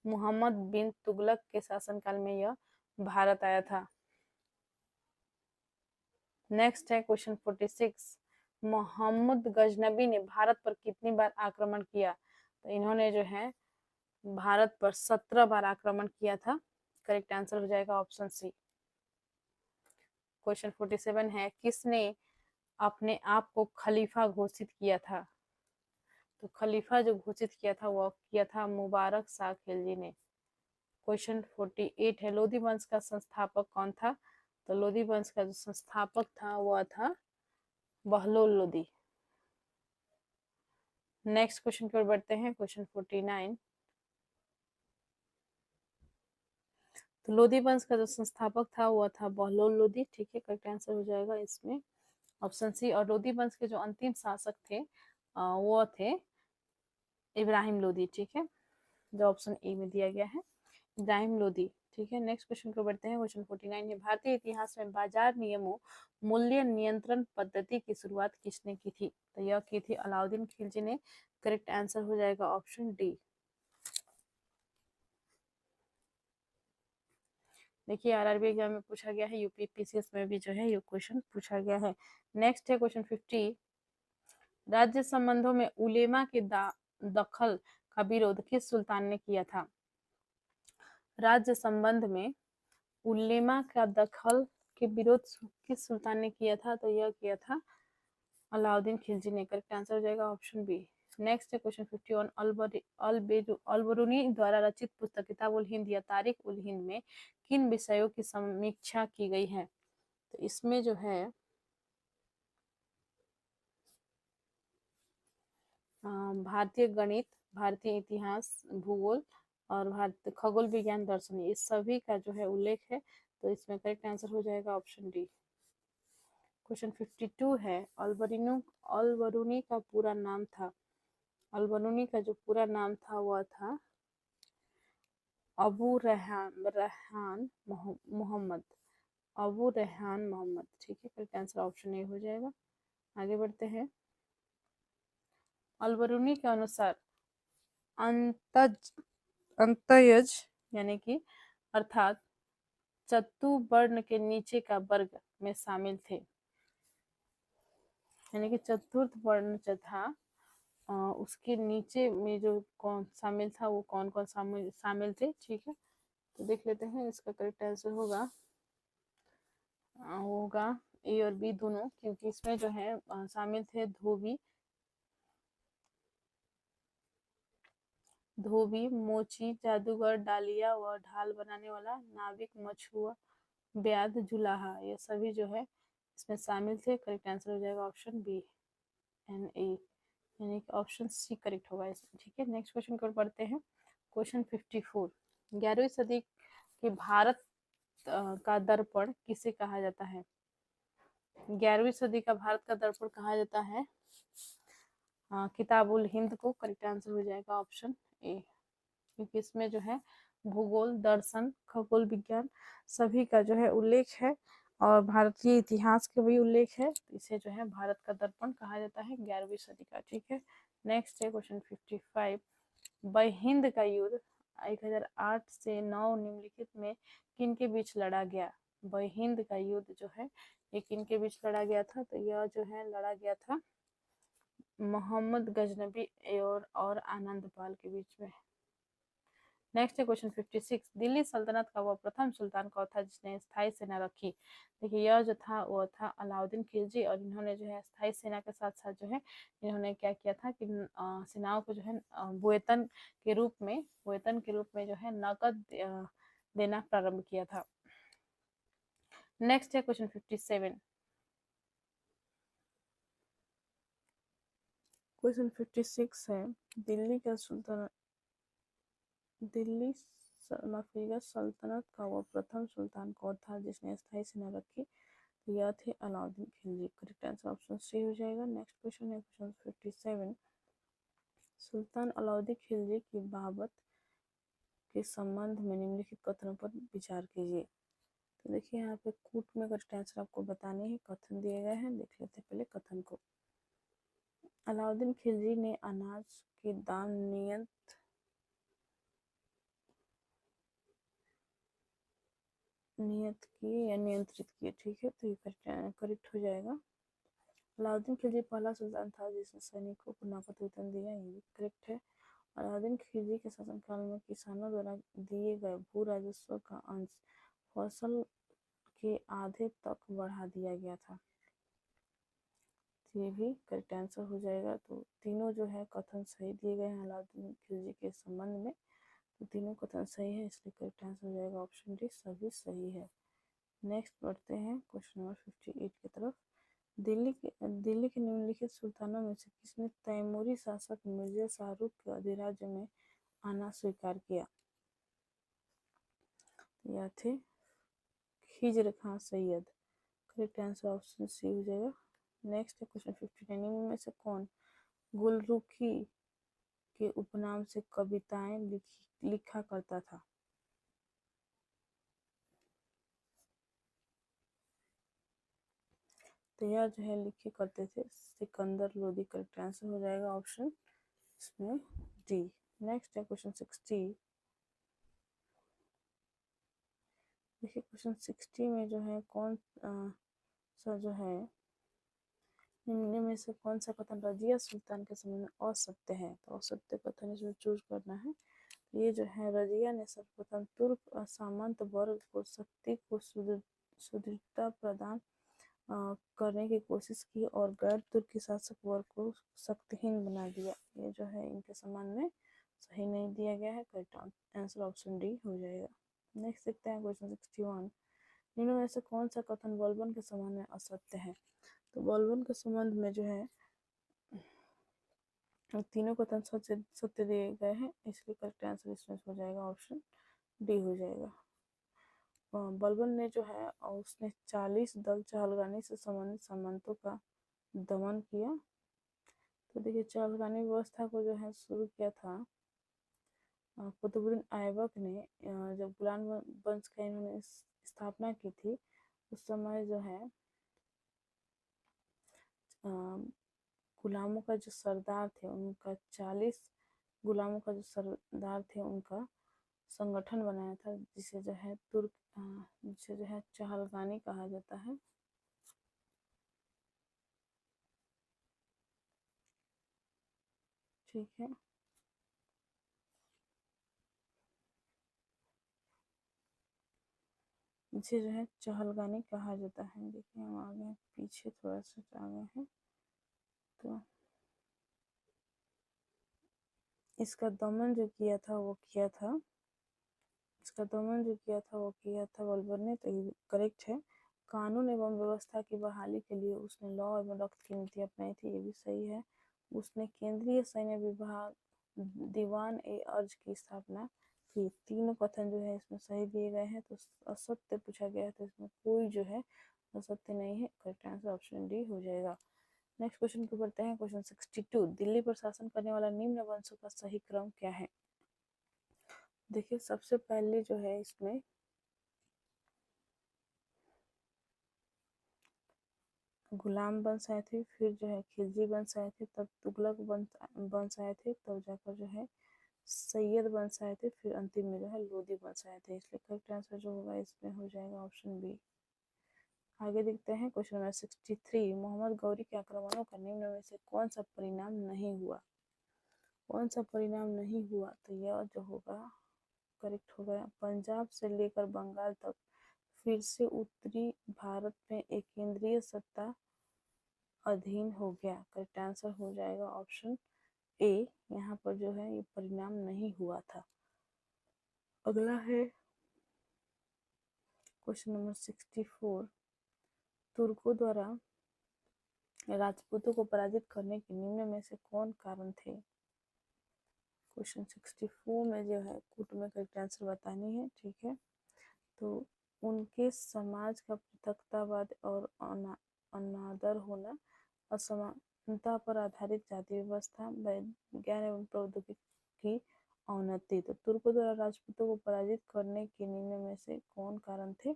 मोहम्मद बिन तुगलक के शासनकाल में यह भारत आया था। नेक्स्ट है क्वेश्चन 46। मोहम्मद गजनबी ने भारत पर कितनी बार आक्रमण किया? तो इन्होंने जो है भारत पर 17 बार आक्रमण किया था। करेक्ट आंसर हो जाएगा ऑप्शन सी। क्वेश्चन 47 है, किसने अपने आप को खलीफा घोषित किया था? तो खलीफा जो घोषित किया था वो किया था मुबारक शाह खिलजी ने। क्वेश्चन 48 है, लोधी वंश का संस्थापक कौन था? तो लोधी वंश का जो संस्थापक था वह था बहलोल लोधी। नेक्स्ट क्वेश्चन की ओर बढ़ते हैं। क्वेश्चन 49, तो लोधी वंश का जो संस्थापक था वह था बहलोल लोधी। ठीक है, करेक्ट आंसर हो जाएगा इसमें ऑप्शन सी। और लोधी वंश के जो अंतिम शासक थे वो थे इब्राहिम लोधी। ठीक है, जो ऑप्शन ए में दिया गया है, इब्राहिम लोधी। ठीक है, नेक्स्ट क्वेश्चन को बढ़ते हैं। क्वेश्चन 49 है, भारतीय इतिहास में बाजार नियमों मूल्य नियंत्रण पद्धति की शुरुआत किसने की थी? तो यह की थी अलाउद्दीन खिलजी ने। करेक्ट आंसर हो जाएगा ऑप्शन डी। देखिए आरआरबी एग्जाम में पूछा गया है, यूपी पीसीएस में भी जो है ये क्वेश्चन पूछा गया है। नेक्स्ट है क्वेश्चन 50, राज्य संबंधों में उलेमा के दखल का विरोध किस सुल्तान ने किया था? राज्य संबंध में उलेमा का दखल के विरोध किस सुल्तान ने किया था? तो यह किया था अलाउद्दीन खिलजी ने। करेक्ट आंसर हो जाएगा ऑप्शन बी। नेक्स्ट है क्वेश्चन 51, अलबरूनी द्वारा रचित पुस्तक किताब उल हिंद या तारीख उल हिंद में किन विषयों की समीक्षा की गई है? तो इसमें जो है भारतीय गणित, भारतीय इतिहास, भूगोल और भारतीय खगोल विज्ञान, दर्शन, ये सभी का जो है उल्लेख है। तो इसमें करेक्ट आंसर हो जाएगा ऑप्शन डी। क्वेश्चन 52 है, अलबरूनी का पूरा नाम था, अलबरूनी का जो पूरा नाम था वह था अबू रेहान मोहम्मद, अबू रेहान मोहम्मद। ठीक है, करेक्ट आंसर ऑप्शन ए हो जाएगा। आगे बढ़ते हैं। अलबरूनी के अनुसार अंतयज यानी कि अर्थात चतुवर्ण के नीचे का वर्ग में शामिल थे, यानी कि चतुर्थ वर्ण जो था उसके नीचे में जो कौन शामिल था, वो कौन कौन शामिल थे। ठीक है, तो देख लेते हैं। इसका करेक्ट आंसर होगा ए और बी दोनों, क्योंकि इसमें जो है शामिल थे धोबी, मोची, जादूगर, डालिया व ढाल बनाने वाला, नाविक, मछुआ, ब्याद, जुलाहा, ये सभी जो है इसमें शामिल थे। करेक्ट आंसर हो जाएगा ऑप्शन बी एंड ए, यानी कि ऑप्शन सी करेक्ट होगा इसमें। ठीक है, नेक्स्ट क्वेश्चन को पढ़ते हैं। क्वेश्चन 54, 11वीं सदी के भारत का दर्पण किसे कहा जाता है? 11वीं सदी का भारत का दर्पण कहा जाता है किताबुल हिंद को। करेक्ट आंसर हो जाएगा ऑप्शन ए, क्योंकि इसमें जो है भूगोल, दर्शन, खगोल विज्ञान सभी का जो है उल्लेख है और भारतीय इतिहास का भी उल्लेख है। इसे जो है भारत का दर्पण कहा जाता है 11वीं सदी का। ठीक है, नेक्स्ट है क्वेश्चन 55, बहिंद का युद्ध 1008 से 9 निम्नलिखित में किन के बीच लड़ा गया? बहिंद का युद्ध जो है ये किन के बीच लड़ा गया था? तो यह जो है लड़ा गया था मोहम्मद गजनबी और आनंद पाल के बीच में। नेक्स्ट है क्वेश्चन 56, दिल्ली सल्तनत का वह प्रथम सुल्तान कौन था जिसने स्थायी सेना रखी? देखिए यह जो था वो था अलाउद्दीन खिलजी, और इन्होंने जो है स्थायी सेना के साथ साथ जो है इन्होंने क्या किया था कि सेनाओं को जो है वेतन के रूप में जो है नकद देना प्रारंभ किया था। नेक्स्ट है क्वेश्चन 57, क्वेश्चन 56 है, दिल्ली का सल्तनत का वो प्रथम सुल्तान कौन था जिसने स्थायी सेना रखी? यह थे Alauddin Khilji. Correct answer option C हो जाएगा। नेक्स्ट क्वेश्चन है क्वेश्चन 57, सुल्तान अलाउद्दीन खिलजी की बाबत के संबंध में निम्नलिखित कथनों पर विचार कीजिए। तो देखिए यहाँ पे कूट में करेक्ट आंसर आपको बताने हैं, कथन दिए गए हैं, देख लेते हैं पहले कथन को। अलाउद्दीन खिलजी ने अनाज के दाम नियंत्रित किए। ठीक है, तो ये करेक्ट हो जाएगा। अलाउद्दीन खिलजी पहला सुल्तान था जिसने सैनिकों को नकद वेतन दिया, ये भी करेक्ट है। अलाउद्दीन खिलजी के शासनकाल में किसानों द्वारा दिए गए भू राजस्व का अंश फसल के आधे तक बढ़ा दिया गया था। ये भी करेक्ट आंसर हो जाएगा। तो तीनों जो है कथन सही दिए गए हैं अलाउद्दीन खिलजी के संबंध में, तो तीनों कथन सही है, इसलिए करेक्ट आंसर हो जाएगा ऑप्शन डी, सभी सही है। नेक्स्ट बढ़ते हैं क्वेश्चन नंबर 58 की तरफ। दिल्ली के निम्नलिखित सुल्तानों में से किसने तैमूरी शासक मिर्जा शाहरुख के अधिराज्य में आना स्वीकार किया? यह थे Khizr Khan Sayyid. Correct answer option C हो जाएगा। नेक्स्ट है क्वेश्चन 59 में से कौन गुलरुखी के उपनाम से कविताएं लिखा करता था? तो यह जो है लिखे करते थे सिकंदर लोदी। करेक्ट आंसर हो जाएगा ऑप्शन इसमें डी। नेक्स्ट है क्वेश्चन 60। देखिए क्वेश्चन 60 में जो है कौन सा जो है निम्न में से कौन सा कथन रजिया सुल्तान के समय में असत्य है? तो असत्य कथन इसमें चूज करना है। ये जो है रजिया ने सर्वप्रथम तुर्क सामंत वर्ग को शक्ति को सुदृढ़ता प्रदान करने की कोशिश की और गैर तुर्की शासक वर्ग को शक्तिहीन बना दिया। ये जो है इनके संबंध में सही नहीं दिया गया है। करेक्ट आंसर ऑप्शन डी हो जाएगा। नेक्स्ट देखते हैं क्वेश्चन 61। निम्न में से कौन सा कथन बलबन के संबंध में असत्य है? तो बलबन के संबंध में जो है तीनों कथन सत्य दिए गए हैं, इसलिए करेक्ट आंसर इसमें हो जाएगा ऑप्शन डी हो जाएगा। बलबन ने जो है उसने 40 दल चहलगानी से संबंधित सामंतों का दमन किया। तो देखिए चहलगानी व्यवस्था को जो है शुरू किया था कुतुबुद्दीन ऐबक ने। जब गुलाम वंश का इन्होंने स्थापना की थी उस समय जो है गुलामों का जो सरदार थे उनका 40 गुलामों का जो सरदार थे उनका संगठन बनाया था, जिसे जो है जिसे जो है चहलगानी कहा जाता है। ठीक है, इसे जो है चहलगानी कहा जाता है। देखिए हम आ गए पीछे, थोड़ा सा आ गए हैं। तो इसका दमन जो किया था वो किया था बलबन ने। तो ये करेक्ट है। कानून एवं व्यवस्था की बहाली के लिए उसने लॉ एवं रक्त की नीति अपनाई थी, ये भी सही है। उसने केंद्रीय सैन्य विभाग दीवान ए अर्ज की स्थापना की। तीनों कथन जो है इसमें सही दिए गए हैं। तो असत्य पूछा गया है तो इसमें कोई जो है असत्य नहीं है। करेक्ट आंसर ऑप्शन डी हो जाएगा। नेक्स्ट क्वेश्चन को बढ़ते हैं क्वेश्चन 62। दिल्ली पर शासन करने वाला निम्न वंशों का सही क्रम क्या है? देखिए सबसे पहले जो है इसमें गुलाम वंश आए थे, फिर जो है खिलजी वंश आए थे, तब तुगलक वंश आए थे, तब जाकर जो है सैयद वंश आए थे, फिर अंतिम में जो है लोदी वंश आए थे। इसलिए करेक्ट आंसर जो होगा इसमें हो जाएगा ऑप्शन बी। आगे देखते हैं क्वेश्चन नंबर 63। मोहम्मद गौरी के आक्रमणों का निम्न में से कौन सा परिणाम नहीं हुआ? कौन सा परिणाम नहीं हुआ? तो यह जो होगा करेक्ट हो गया। पंजाब से लेकर बंगाल तक फिर से उत्तरी भारत में एक केंद्रीय सत्ता अधीन हो गया। करेक्ट आंसर हो जाएगा ऑप्शन ए। यहाँ पर जो है ये परिणाम नहीं हुआ था। अगला है क्वेश्चन नंबर 64। तुर्कों द्वारा राजपूतों को पराजित करने के निम्न में से कौन कारण थे? क्वेश्चन 64 में जो है कूट में करेक्ट आंसर बतानी है। ठीक है, तो उनके समाज का पृथकतावाद और अनादर होना, असमानता पर आधारित जाति व्यवस्था, विज्ञान एवं प्रौद्योगिकी की अवनति। तो तुर्कों द्वारा राजपूतों को पराजित करने के निम्न में से कौन कारण थे?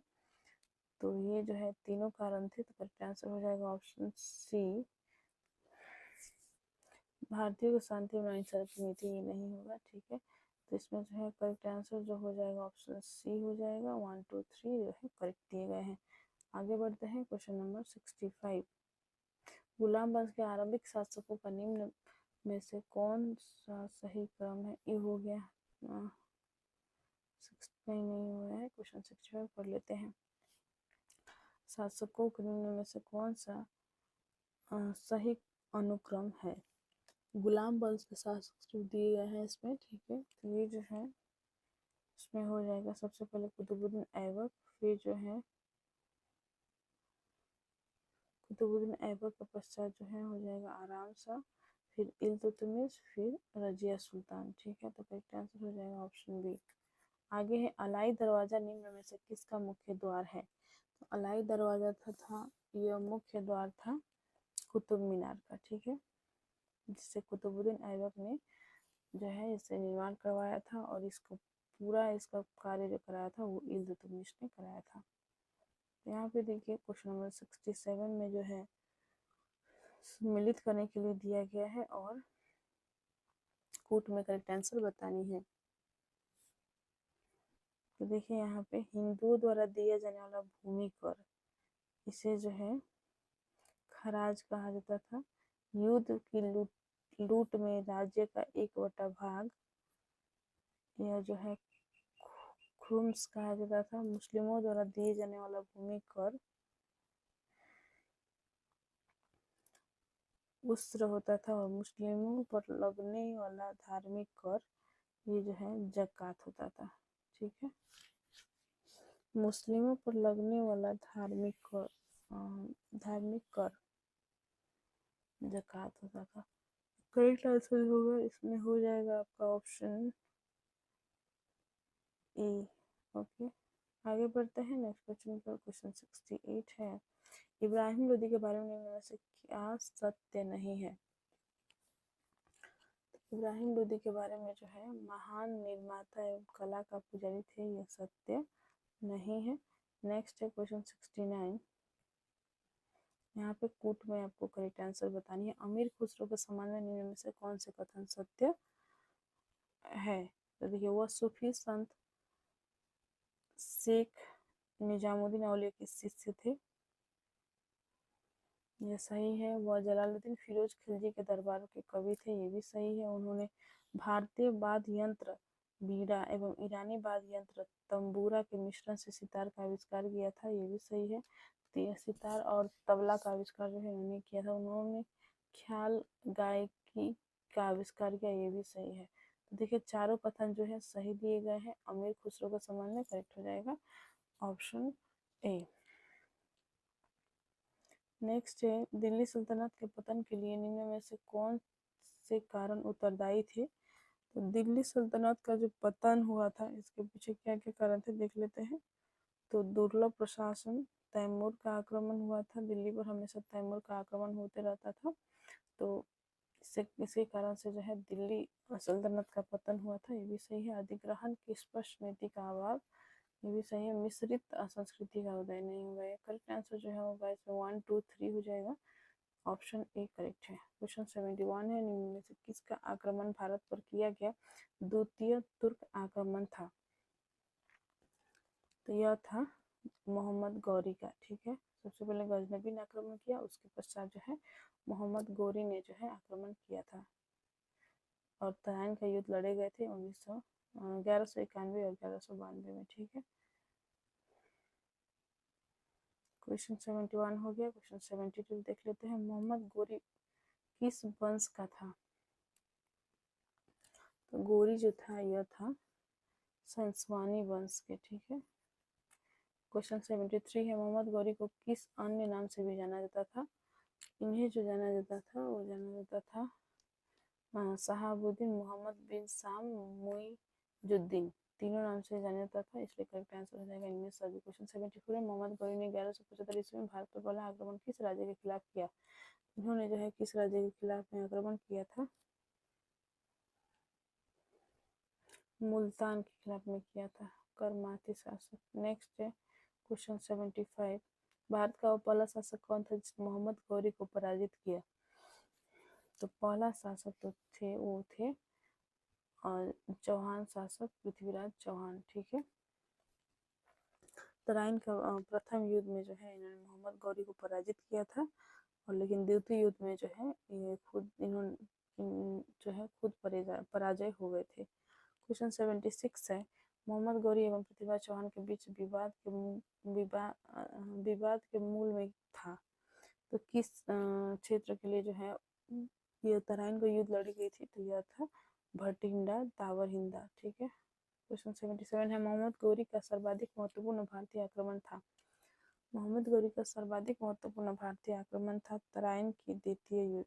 तो ये जो है तीनों कारण थे। तो करेक्ट आंसर हो जाएगा ऑप्शन सी। भारतीयों को शांति और अहिंसा की नीति ही नहीं होगा। ठीक है, तो इसमें जो है करेक्ट आंसर जो हो जाएगा ऑप्शन सी हो जाएगा। 1 2 3 जो है करेक्ट दिए गए हैं। आगे बढ़ते हैं क्वेश्चन नंबर 65। गुलाम वंश के आरंभिक शासकों का निम्न में से कौन सा सही क्रम है? ये हो गया। 69 नहीं हुआ है, क्वेश्चन 65 पढ़ लेते हैं। शासकों के निम्न में से कौन सा सही अनुक्रम है? गुलाम वंश के शासक दिए गए हैं इसमें, ठीक है। तो ये जो है इसमें हो जाएगा सबसे पहले कुतुबुद्दीन ऐबक, फिर जो है कुतुबुद्दीन ऐबक के पश्चात जो है हो जाएगा आराम शाह, फिर इल्तुतमिश, फिर रजिया सुल्तान, ठीक है। तो करेक्ट आंसर हो जाएगा ऑप्शन बी। आगे है अलाई दरवाजा निम्न में से किसका मुख्य द्वार है? तो अलाई दरवाजा था यह मुख्य द्वार था कुतुब मीनार का, ठीक है, जिससे कुतुबुद्दीन ऐबक ने जो है इसे निर्माण करवाया था, और इसको पूरा इसका कार्य जो कराया था वो इल्तुतमिश ने कराया था। यहाँ पे देखिए क्वेश्चन नंबर 67 में जो है सम्मिलित करने के लिए दिया गया है और कूट में करेक्ट आंसर बतानी है। तो देखिए यहाँ पे हिंदुओं द्वारा दिया जाने वाला भूमि कर, इसे जो है खराज कहा जाता था। युद्ध की लूट में राज्य का 1/भाग यह जो है खुम्स कहा जाता था। मुस्लिमों द्वारा दिए जाने वाला भूमि कर उस्र होता था, और मुस्लिमों पर लगने वाला धार्मिक कर ये जो है जकात होता था, ठीक है। मुस्लिमों पर लगने वाला धार्मिक कर जकात होता था। करेक्ट आंसर होगा इसमें हो जाएगा आपका ऑप्शन ए। ओके, आगे बढ़ते हैं नेक्स्ट क्वेश्चन पर। क्वेश्चन 68 है, इब्राहिम लोदी के बारे में निम्न में से क्या सत्य नहीं है? इब्राहिम लोदी के बारे में जो है महान निर्माता एवं कला का पुजारी थे, यह सत्य नहीं है। नेक्स्ट है क्वेश्चन 69। यहाँ पे कूट में आपको करेक्ट आंसर बतानी है। अमीर खुसरो के संबंध में निम्न में से कौन से कथन सत्य है? तो देखिए वह सूफी संत शेख निजामुद्दीन औलिया के शिष्य थे, यह सही है। वह जलालुद्दीन फिरोज खिलजी के दरबार के कवि थे, ये भी सही है। उन्होंने भारतीय वाद्य यंत्र बीड़ा एवं ईरानी वाद्य यंत्र तंबूरा के मिश्रण से सितार का आविष्कार किया था, ये भी सही है। तो यह सितार और तबला का आविष्कार जो है उन्होंने किया था। उन्होंने ख्याल गायकी का आविष्कार किया, ये भी सही है। तो देखिए चारों कथन जो है सही दिए गए हैं। अमीर खुसरो के संबंध में करेक्ट हो जाएगा ऑप्शन ए। नेक्स्ट है दिल्ली सल्तनत के पतन के लिए निम्न में से कौन से कारण उत्तरदायी थे? तो दिल्ली सल्तनत का जो पतन हुआ था इसके पीछे क्या क्या कारण थे देख लेते हैं। तो दुर्लभ प्रशासन, तैमूर का आक्रमण हुआ था, दिल्ली पर हमेशा तैमूर का आक्रमण होते रहता था, तो इसके कारण से जो है दिल्ली सल्तनत का पतन हुआ था, ये भी सही है। अधिग्रहण की स्पष्ट नीति का अभाव, ये भी सही है। मिश्रित संस्कृति का उदय नहीं हुआ है। करेक्ट आंसर जो है होगा इसमें 1 2 3 हो जाएगा, ऑप्शन ए करेक्ट है। क्वेश्चन 71 है, निम्न में से किसका आक्रमण भारत पर किया गया द्वितीय तुर्क आक्रमण था? तो यह था मोहम्मद गौरी का, ठीक है। सबसे पहले गजनबी ने आक्रमण किया, उसके पश्चात जो है मोहम्मद गौरी ने जो है आक्रमण किया था, और तराइन का युद्ध लड़े गए थे 1191 और 1192 में, ठीक है। क्वेश्चन 71 हो गया। क्वेश्चन 72 देख लेते हैं। मोहम्मद गौरी किस वंश का था? तो गौरी जो था यह था संसवानी वंश के, ठीक है। क्वेश्चन 73 है, मोहम्मद गौरी को किस अन्य नाम से भी जाना जाता था? इन्हें जो जाना जाता था वो जाना जाता था शहाबुद्दीन, मोहम्मद बिन साम, मुइजुद्दीन, तीनों नाम से जाना जाता था, इसलिए करेक्ट आंसर हो जाएगा इनमें सभी। क्वेश्चन 74 है, मोहम्मद गौरी ने 1175 ईस्वी में भारत पर पहला आक्रमण किस राज्य के खिलाफ किया? उन्होंने जो है किस राज्य के खिलाफ में आक्रमण किया था? मुल्तान के खिलाफ में किया था, करमाती शासक। नेक्स्ट है क्वेश्चन 75, भारत का वो पहला शासक कौन था जिसने मोहम्मद गौरी को पराजित किया? तो पहला शासक तो थे वो थे और चौहान शासक पृथ्वीराज चौहान, ठीक है। तराइन का प्रथम युद्ध में जो है इन्होंने मोहम्मद गौरी को पराजित किया था, और लेकिन द्वितीय युद्ध में जो है ये खुद इन्होंने जो है खुद पराजय हो गए थे। क्वेश्चन 76 है, मोहम्मद गौरी एवं प्रतिभा चौहान के बीच विवाद के मूल में था, तो किस क्षेत्र के लिए जो है ये तराइन को युद्ध लड़ी गई थी, तो यह था भटिंडा तावरहिंदा। ठीक है। क्वेश्चन 77 है, मोहम्मद गौरी का सर्वाधिक महत्वपूर्ण भारतीय आक्रमण था। मोहम्मद गौरी का सर्वाधिक महत्वपूर्ण भारतीय आक्रमण था तराइन की द्वितीय युद्ध।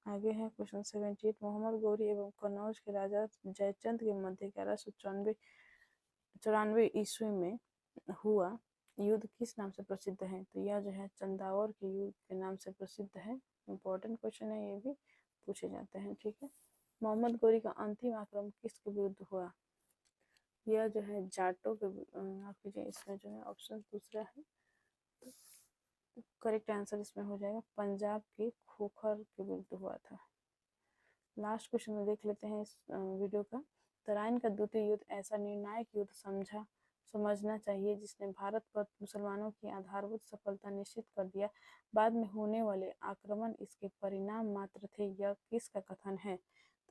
आगे है क्वेश्चन 78, मोहम्मद गौरी एवं कन्नौज के राजा जयचंद के मध्य 1194 ईस्वी में हुआ युद्ध किस नाम से प्रसिद्ध है, तो यह जो है चंदावर के युद्ध के नाम से प्रसिद्ध है। इंपॉर्टेंट क्वेश्चन है, ये भी पूछे जाते हैं। ठीक है। मोहम्मद गौरी का अंतिम आक्रमण किसके विरुद्ध हुआ, यह जो है जाटों के, आप कीजिए इसमें जो है ऑप्शन दूसरा है, तो करेक्ट आंसर इसमें हो जाएगा पंजाब के खोखर के विरुद्ध हुआ था। लास्ट क्वेश्चन में देख लेते हैं इस वीडियो का, तराइन का द्वितीय युद्ध ऐसा निर्णायक युद्ध समझना चाहिए जिसने भारत पर मुसलमानों की आधारभूत सफलता निश्चित कर दिया, बाद में होने वाले आक्रमण इसके परिणाम मात्र थे, यह किसका कथन है,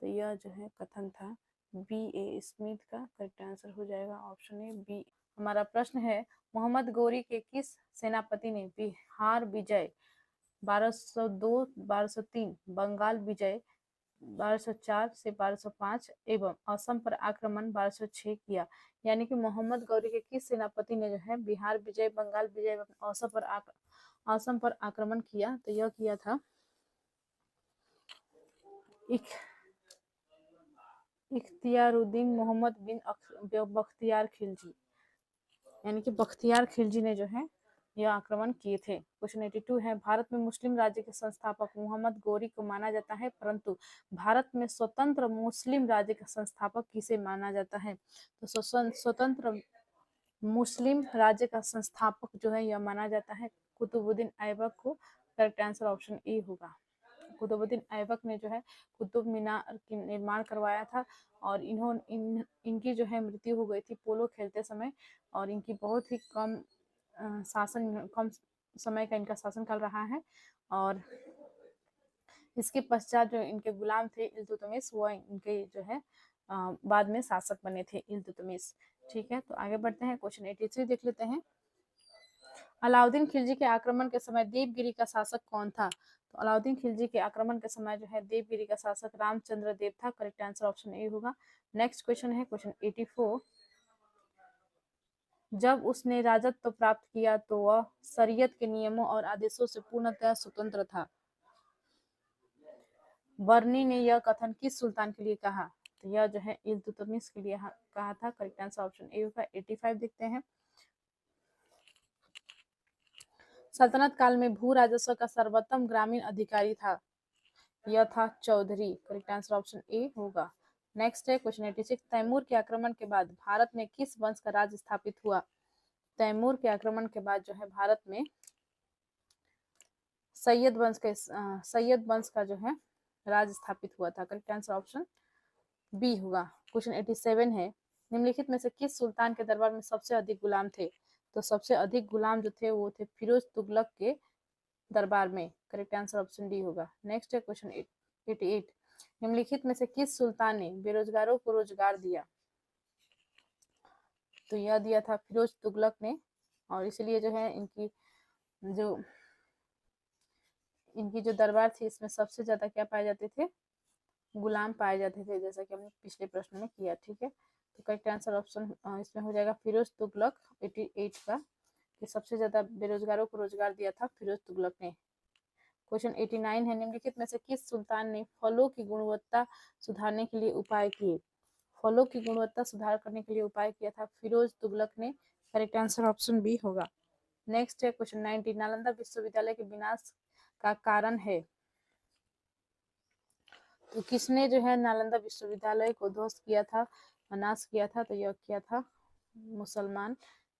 तो यह जो है कथन था B.A. स्मिथ का। करेक्ट आंसर हो जाएगा ऑप्शन ए बी। हमारा प्रश्न है, मोहम्मद गौरी के किस सेनापति ने बिहार विजय 1202 1203, बंगाल विजय 1204 से 1205 एवं असम पर आक्रमण 1206 किया, यानी कि मोहम्मद गौरी के किस सेनापति ने जो है बिहार विजय, बंगाल विजय एवं असम पर आक्रमण किया, तो यह किया था इख्तियारुद्दीन मोहम्मद बिन बख्तियार खिलजी, यानी कि बख्तियार खिलजी ने जो है यह आक्रमण किए थे। क्वेश्चन 82 है, भारत में मुस्लिम राज्य के संस्थापक मोहम्मद गौरी को माना जाता है, परंतु भारत में स्वतंत्र मुस्लिम राज्य का संस्थापक किसे माना जाता है, तो स्वतंत्र मुस्लिम राज्य का संस्थापक जो है यह माना जाता है कुतुबुद्दीन ऐबक को। करेक्ट आंसर ऑप्शन ए होगा। कुतुबुद्दीन ऐबक ने जो है कुतुब मीनार की निर्माण करवाया था, और इनकी जो है मृत्यु हो गई थी पोलो खेलते समय, और इनकी बहुत ही कम समय का इनका शासनकाल रहा है, और इसके पश्चात जो इनके गुलाम थे इल्तुतमिश, वो इनके जो है बाद में शासक बने थे इल्तुतमिश। ठीक है, तो आगे बढ़ते हैं। क्वेश्चन 83 देख लेते हैं, अलाउद्दीन खिलजी के आक्रमण के समय देवगिरी का शासक कौन था, तो अलाउद्दीन खिलजी के आक्रमण के समय जो है देवगिरी का शासक रामचंद्र देव था। करेक्ट आंसर ऑप्शन ए होगा। नेक्स्ट क्वेश्चन है क्वेश्चन 84, जब उसने राजत्व प्राप्त किया तो वह शरीयत के नियमों और आदेशों से पूर्णतः स्वतंत्र था। बर्नी ने यह कथन किस सुल्तान के लिए कहा, तो यह जो है इल्तुतमिश के लिए कहा था। करेक्ट आंसर ऑप्शन ए होगा। 85 देखते हैं, सल्तनत काल में भू राजस्व का सर्वोत्तम ग्रामीण अधिकारी था, यह था चौधरी। करेक्ट आंसर ऑप्शन ए होगा। नेक्स्ट है क्वेश्चन 86, तैमूर के आक्रमण के बाद भारत में किस वंश का राज स्थापित हुआ, तैमूर के आक्रमण के बाद जो है भारत में सैयद वंश का जो है राज स्थापित हुआ था। करेक्ट आंसर ऑप्शन बी होगा। क्वेश्चन 87 है, निम्नलिखित में से किस सुल्तान के दरबार में सबसे अधिक गुलाम थे, तो सबसे अधिक गुलाम जो थे वो थे फिरोज तुगलक के दरबार में। करेक्ट आंसर ऑप्शन डी होगा। नेक्स्ट है क्वेश्चन 88, निम्नलिखित में से किस सुल्तान ने बेरोजगारों को रोजगार दिया, तो यह दिया था फिरोज तुगलक ने, और इसलिए जो है इनकी जो दरबार थी इसमें सबसे ज्यादा क्या पाए जाते थे, गुलाम पाए जाते थे, जैसा कि हमने पिछले प्रश्न में किया। ठीक है, तो करेक्ट आंसर ऑप्शन इसमें हो जाएगा फिरोज तुगलक 88 का, कि सबसे ज्यादा बेरोजगारों को रोजगार दिया था फिरोज तुगलक ने। क्वेश्चन 89 है, निम्नलिखित में से किस सुल्तान ने फलों की गुणवत्ता सुधारने के लिए उपाय किए, फलों की गुणवत्ता सुधार करने के लिए उपाय किया था फिरोज तुगलक ने। करेक्ट आंसर ऑप्शन बी होगा। नेक्स्ट है क्वेश्चन 90, नालंदा विश्वविद्यालय के विनाश का कारण है, तो किसने जो है नालंदा विश्वविद्यालय को ध्वस्त किया था, नाश किया था, तो यह किया था मुसलमान।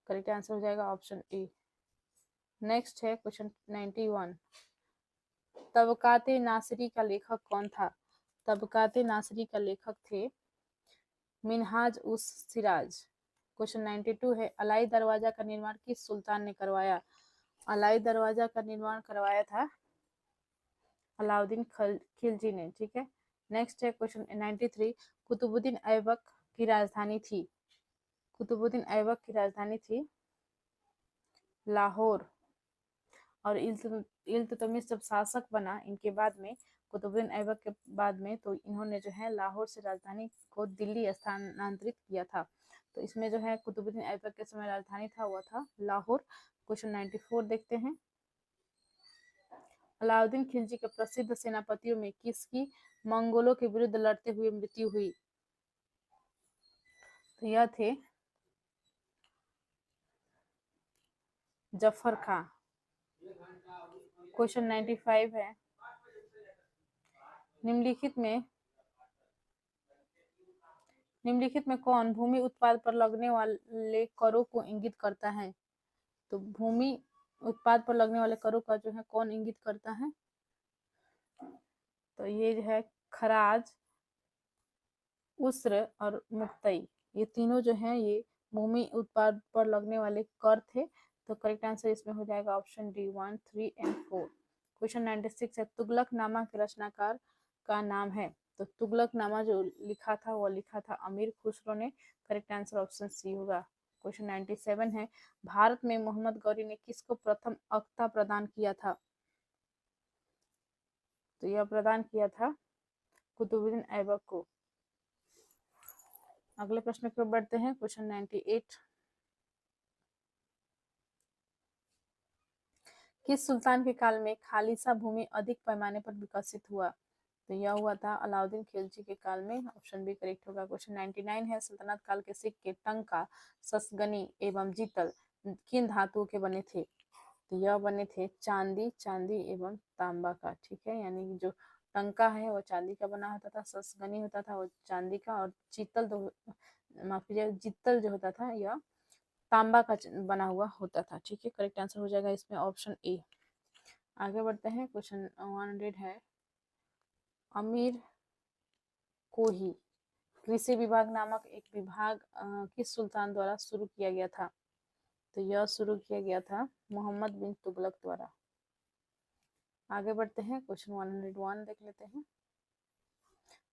करेक्ट आंसर हो जाएगा ऑप्शन ए। नेक्स्ट है क्वेश्चन 91, तबकाते नासरी का लेखक कौन था, तबकाते नासरी का लेखक थे मिनहाज उस सिराज। क्वेश्चन 92 है, अलाई दरवाजा का निर्माण किस सुल्तान ने करवाया, अलाई दरवाजा का निर्माण करवाया था अलाउद्दीन खिलजी ने। ठीक है, नेक्स्ट है क्वेश्चन 93, कुतुबुद्दीन ऐबक की राजधानी थी। कुतुबुद्दीन ऐबक की राजधानी थी लाहौर। और इल्तुतमिश जब शासक बना इनके बाद में, कुतुबुद्दीन ऐबक के बाद में, तो इन्होंने जो है लाहौर से राजधानी को दिल्ली स्थानांतरित किया था। तो इसमें जो है कुतुबुद्दीन ऐबक के समय राजधानी था हुआ था लाहौर। क्वेश्चन 94 देखते हैं, अलाउद्दीन खिलजी के प्रसिद्ध सेनापतियों में किसकी मंगोलों के विरुद्ध लड़ते हुए मृत्यु हुई? तो यह थे जफर खां। क्वेश्चन 95 है, निम्नलिखित में कौन भूमि उत्पाद पर लगने वाले करों को इंगित करता है? तो भूमि उत्पाद पर लगने वाले करों का जो है कौन इंगित करता है? तो ये जो है खराज, उस्र और मुक्तई, ये तीनों जो हैं ये भूमि उत्पाद पर लगने वाले कर थे। तो करेक्ट आंसर इसमें हो जाएगा ऑप्शन डी 1, 3 एंड 4। क्वेश्चन 96 है, तुगलकनामा के रचनाकार का नाम है। तो तुगलकनामा जो लिखा था वो लिखा था अमीर खुसरो ने। करेक्ट आंसर ऑप्शन सी होगा। क्वेश्चन 97 है, भारत में मोहम्मद गौरी ने किसको प्रथम अख्ता प्रदान किया था? तो यह प्रदान किया था कुतुबुद्दीन ऐबक को। अगले प्रश्न की ओर बढ़ते हैं, क्वेश्चन 98, किस सुल्तान के काल में खालिसा भूमि अधिक पैमाने पर विकसित हुआ? तो यह हुआ था अलाउद्दीन खिलजी के काल में। ऑप्शन बी करेक्ट होगा। क्वेश्चन 99 है, सल्तनत काल के सिक्के टंका, ससगनी एवं जीतल किन धातुओं के बने थे? तो यह बने थे चांदी एवं तांबा का। ठीक है, यानी जो टंका है वो चांदी का बना होता था, ससगनी होता था वो चांदी का, और जीतल माफ कीजिए जीतल जो होता था यह तांबा का बना हुआ होता था। ठीक है, करेक्ट आंसर हो जाएगा इसमें ऑप्शन ए। आगे बढ़ते हैं, क्वेश्चन 100 है, अमीर को ही कृषि विभाग नामक एक विभाग किस सुल्तान द्वारा शुरू किया गया था? तो यह शुरू किया गया था मोहम्मद बिन तुगलक द्वारा। आगे बढ़ते हैं, क्वेश्चन 101 देख लेते हैं।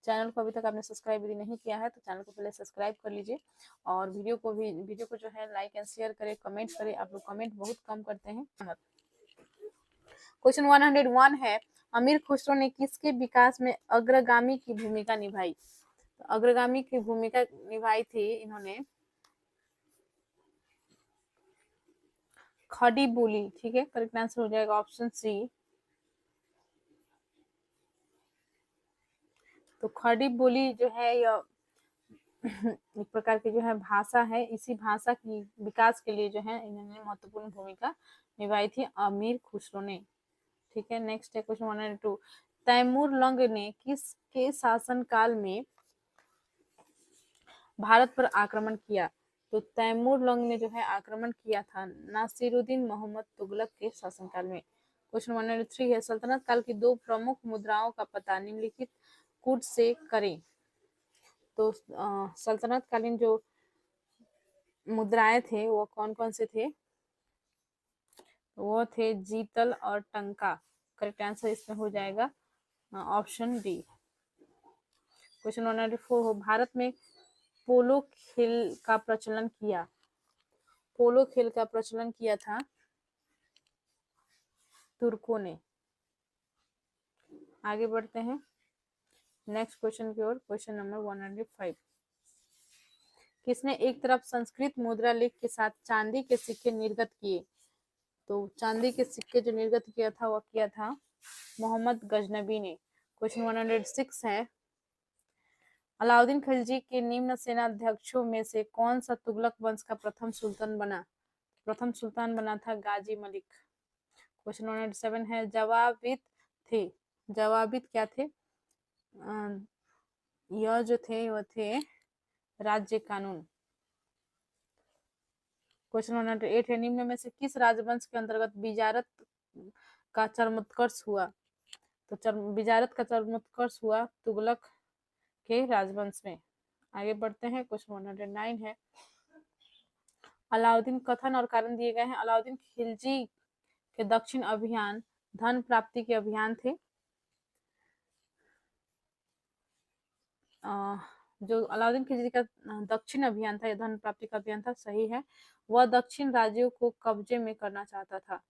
चैनल को अभी तक आपने सब्सक्राइब यदि नहीं किया है तो चैनल को पहले सब्सक्राइब कर लीजिए, और वीडियो को जो है लाइक एंड शेयर करें, कमेंट करें। आप लोग कमेंट बहुत कम करते हैं। क्वेश्चन 101 है, अमीर खुसरो ने किसके विकास में अग्रगामी की भूमिका निभाई? तो अग्रगामी की भूमिका निभाई थी इन्होंने खड़ी बोली। ठीक है, करेक्ट आंसर हो जाएगा ऑप्शन सी। तो खड़ी बोली जो है यह एक प्रकार की जो है भाषा है, इसी भाषा की विकास के लिए जो है इन्होंने महत्वपूर्ण भूमिका निभाई थी अमीर खुसरो ने। ठीक है, नेक्स्ट है क्वेश्चन 102, तैमूर लंग ने किसके शासन काल में भारत पर आक्रमण किया? तो तैमूर लंग ने जो है आक्रमण किया था नासिरुद्दीन मोहम्मद तुगलक के शासनकाल में। क्वेश्चन 103 है, सल्तनत काल की दो प्रमुख मुद्राओं का पता निम्नलिखित कूट से करें। तो सल्तनत कालीन जो मुद्राएं थे वो कौन कौन से थे? वो थे जीतल और टंका। करेक्ट आंसर इसमें हो जाएगा ऑप्शन डी। क्वेश्चन 194 हो, भारत में पोलो खेल का प्रचलन किया। पोलो खेल का प्रचलन किया था तुर्कों ने। आगे बढ़ते हैं नेक्स्ट क्वेश्चन की ओर, क्वेश्चन नंबर 105, किसने एक तरफ संस्कृत मुद्रा लेख के साथ चांदी के सिक्के निर्गत किए? तो चांदी के सिक्के जो निर्गत किया था वह किया था मोहम्मद गजनबी ने। क्वेश्चन 106 है, अलाउद्दीन खिलजी के निम्न सेनाध्यक्षों में से कौन सा तुगलक वंश का प्रथम सुल्तान बना? प्रथम सुल्तान बना था गाजी मलिक। क्वेश्चन 107 है, जवाबित थे। जवाबित क्या थे? यह जो थे वह थे राज्य कानून। क्वेश्चन 108 है, निम्न में से किस राजवंश के अंतर्गत बिजारत का चरमोत्कर्ष हुआ? तो बिजारत का चरमोत्कर्ष हुआ तुगलक के राजवंश में। आगे बढ़ते हैं, क्वेश्चन 109 है, अलाउद्दीन कथन और कारण दिए गए हैं। अलाउद्दीन खिलजी के दक्षिण अभियान धन प्राप्ति के अभियान थे। जो अलाउद्दीन खिलजी का दक्षिण अभियान था, धन प्राप्ति का अभियान था, सही है। वह दक्षिण राज्यों को कब्जे में करना चाहता था,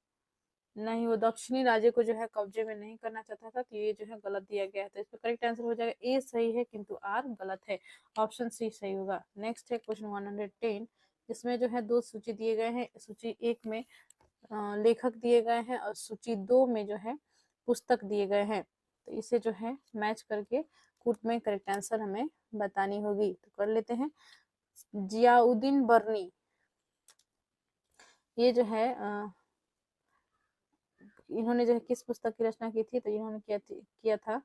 नहीं, वो दक्षिणी राज्य को जो है कब्जे में नहीं करना चाहता था, तो ये जो है गलत दिया गया है। तो इसका करेक्ट आंसर हो जाएगा ए सही है किंतु आर गलत है, ऑप्शन सी सही होगा। नेक्स्ट है क्वेश्चन 110, इसमें जो है दो सूची दिए गए हैं, सूची एक में लेखक दिए गए हैं और सूची 2 में जो है पुस्तक दिए गए हैं। तो इसे जो है मैच करके कुट में करेक्ट आंसर हमें बतानी होगी। तो कर लेते हैं। जियाउद्दीन बर्नी, ये जो है इन्होंने जो है किस पुस्तक की रचना की थी? तो इन्होंने किया था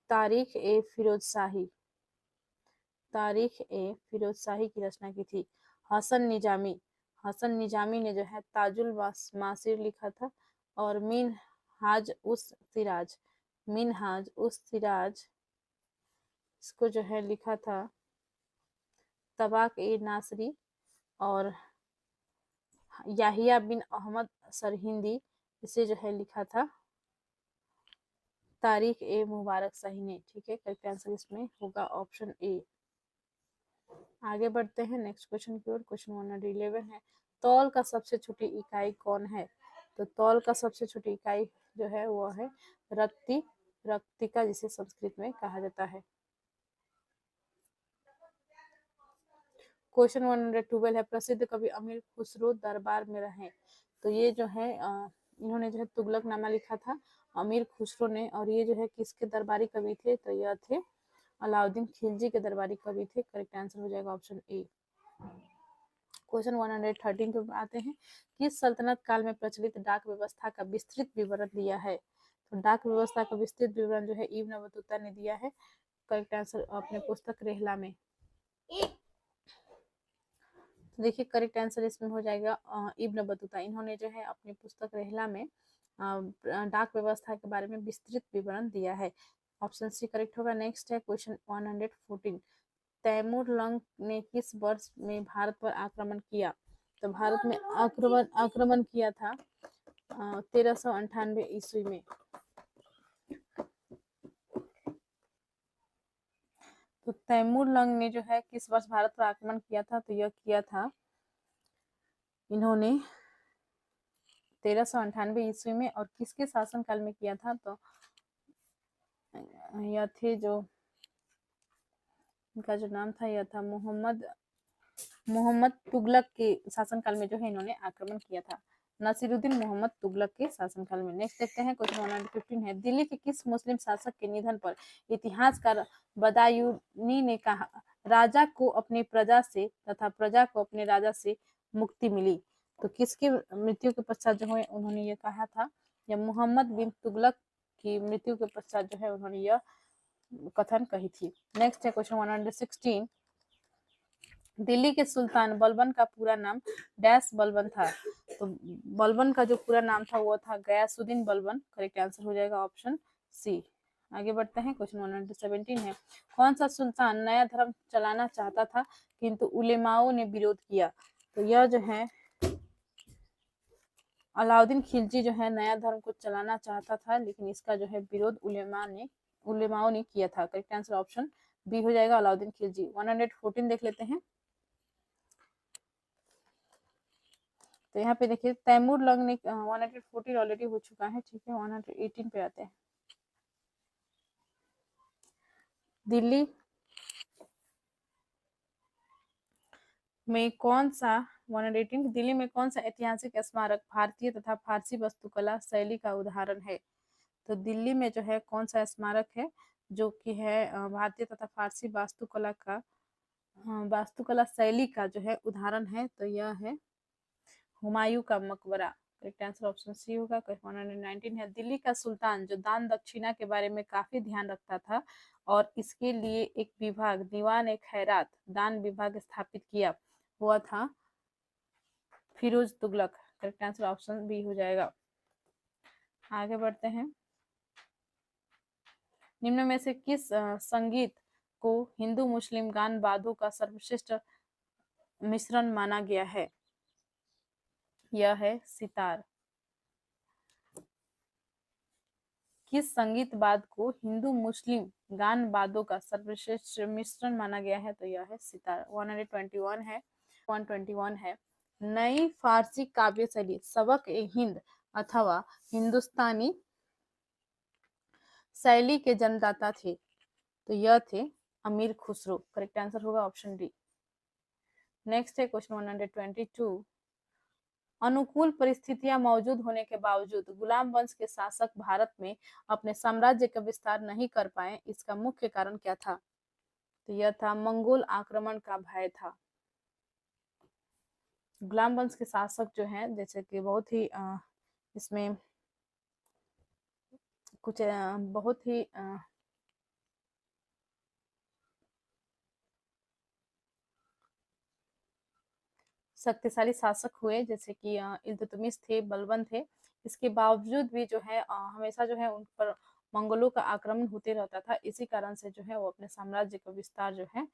तारीख ए फिरोज शाही, तारीख ए फिरोज शाही की रचना की थी। हसन निजामी, हसन निजामी ने जो है ताजुल मासिर लिखा था। और मिनहाज उस सिराज, मिनहाज उस सिराज इसको जो है लिखा था तबाक ए नासरी। और याहिया बिन अहमद सरहिंदी, इसे जो है लिखा था तारीख ए मुबारक शाही ने। ठीक है, करेक्ट आंसर इसमें होगा ऑप्शन ए। आगे बढ़ते हैं नेक्स्ट क्वेश्चन की ओर। क्वेश्चन 111 है, तौल का सबसे छोटी इकाई कौन है? तो तौल का सबसे छोटी इकाई जो है वो है रत्ती, रक्तिका जिसे संस्कृत में कहा जाता है। क्वेश्चन 112 है, प्रसिद्ध कवि अमीर खुसरो दरबार में रहे। तो ये जो है इन्होंने जो है तुगलकनामा लिखा था अमीर खुसरो ने, और ये जो है किसके दरबारी कवि थे? तो यह थे अलाउद्दीन खिलजी के दरबारी कवि थे। करेक्ट आंसर हो जाएगा ऑप्शन ए। क्वेश्चन 113 पे आते हैं, किस सल्तनत काल में प्रचलित डाक व्यवस्था का विस्तृत विवरण दिया है? तो डाक व्यवस्था का विस्तृत विवरण जो है इब्न बतूता ने दिया है। करेक्ट आंसर अपने पुस्तक रेहला में। देखिए करेक्ट आंसर इसमें हो जाएगा इब्न बतूता। इन्होंने जो है अपनी पुस्तक रेहला में डाक व्यवस्था के बारे में विस्तृत विवरण दिया है। ऑप्शन सी करेक्ट होगा। नेक्स्ट है क्वेश्चन 114, तैमूर लंग ने किस वर्ष में भारत पर आक्रमण किया? तो भारत में आक्रमण किया था 1398 ईस्वी में। तो तैमूर लंग ने जो है किस वर्ष भारत पर आक्रमण किया था? तो यह किया था इन्होंने 1398 ईस्वी में। और किसके शासनकाल में किया था? तो यह थे जो इनका जो नाम था यह था मोहम्मद तुगलक के शासनकाल में जो है इन्होंने आक्रमण किया था, नसीरुद्दीन मोहम्मद तुगलक के शासनकाल में। नेक्स्ट देखते हैं क्वेश्चन 115 है, दिल्ली के किस मुस्लिम शासक के निधन पर इतिहासकार बदायूनी ने कहा राजा को अपनी प्रजा से तथा प्रजा को अपने राजा से मुक्ति मिली? तो किसकी मृत्यु के पश्चात जो है उन्होंने ये कहा था? या मोहम्मद बिन तुगलक की मृत्यु के पश्चात जो है उन्होंने यह कथन कही थी। नेक्स्ट है क्वेश्चन 116, दिल्ली के सुल्तान बलबन का पूरा नाम डैश बलबन था? तो बलबन का जो पूरा नाम था वो था गयासुद्दीन बलबन। करेक्ट आंसर हो जाएगा ऑप्शन सी। आगे बढ़ते हैं क्वेश्चन 117 है, कौन सा सुल्तान नया धर्म चलाना चाहता था किंतु उलेमाओं ने विरोध किया? तो यह जो है अलाउद्दीन खिलजी जो है नया धर्म को चलाना चाहता था, लेकिन इसका जो है विरोध उलेमाओं ने किया था। करेक्ट आंसर ऑप्शन बी हो जाएगा अलाउद्दीन खिलजी। 114 देख लेते हैं। तो यहाँ पे देखिए तैमूर लंग ने 114 ऑलरेडी हो चुका है। ठीक है, 118 पे आते हैं। दिल्ली में कौन सा 118 दिल्ली में कौन सा ऐतिहासिक स्मारक भारतीय तथा फारसी वास्तुकला शैली का उदाहरण है? तो दिल्ली में जो है कौन सा स्मारक है जो कि है भारतीय तथा फारसी वास्तुकला शैली का जो है उदाहरण है? तो यह है हुमायूं का मकबरा। करेक्ट आंसर ऑप्शन सी होगा। 119 है, दिल्ली का सुल्तान जो दान दक्षिणा के बारे में काफी ध्यान रखता था और इसके लिए एक विभाग दीवान ए खैरात दान विभाग स्थापित किया हुआ था Firoz Tughlaq. Correct answer option B हो जाएगा। आगे बढ़ते हैं, निम्न में से किस संगीत को हिंदू मुस्लिम गान वाद्यों का सर्वश्रेष्ठ मिश्रण माना गया है? यह है सितार। किस संगीत वाद को हिंदू मुस्लिम गान वादों का सर्वश्रेष्ठ मिश्रण माना गया है? तो यह है सितार। 121 है, 121 है। नई फारसी काव्य शैली सबक ए हिंद अथवा हिंदुस्तानी शैली के जन्मदाता थे? तो यह थे अमीर खुसरो। करेक्ट आंसर होगा ऑप्शन डी। नेक्स्ट है क्वेश्चन 122। अनुकूल परिस्थितियां मौजूद होने के बावजूद गुलाम वंश के शासक भारत में अपने साम्राज्य का विस्तार नहीं कर पाए, इसका मुख्य कारण क्या था? तो यह था मंगोल आक्रमण का भय था। गुलाम वंश के शासक जो हैं, जैसे कि बहुत ही इसमें कुछ बहुत ही शक्तिशाली शासक हुए, जैसे कि इल्तुतमिश थे, बलबन थे। इसके बावजूद भी जो है हमेशा जो है उन पर मंगोलों का आक्रमण होते रहता था। इसी कारण से जो है वो अपने साम्राज्य का विस्तार जो है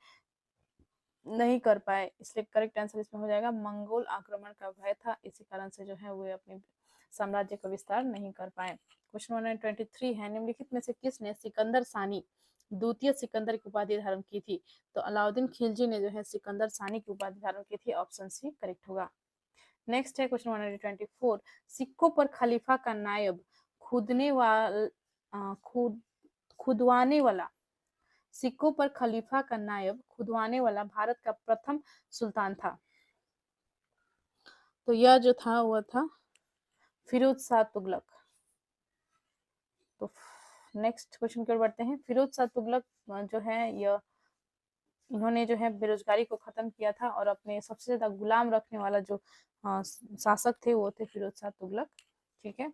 नहीं कर पाए। इसलिए करेक्ट आंसर इसमें हो जाएगा मंगोल आक्रमण का भय था, इसी कारण से जो है वो अपने साम्राज्य का विस्तार नहीं कर पाए। क्वेश्चन 123 है, निम्नलिखित में से किसने सिकंदर सानी द्वितीय सिकंदर की उपाधि धारण की थी? तो अलाउद्दीन खिलजी ने जो है सिकंदर सानी की उपाधि धारण की थी। ऑप्शन सी करेक्ट होगा। नेक्स्ट है क्वेश्चन 124। सिक्कों पर खलीफा का नायब खुदने वाल खुद खुदवाने वाला सिक्कों पर खलीफा का नायब खुदवाने वाला भारत का प्रथम सुल्तान था? तो यह जो था वह था फिरोज शाह तुगलक। तो नेक्स्ट क्वेश्चन की ओर बढ़ते हैं। फिरोज शाह तुगलक जो है यह इन्होंने जो है बेरोजगारी को खत्म किया था और अपने सबसे ज्यादा गुलाम रखने वाला जो शासक थे वो थे फिरोज शाह तुगलक। ठीक है,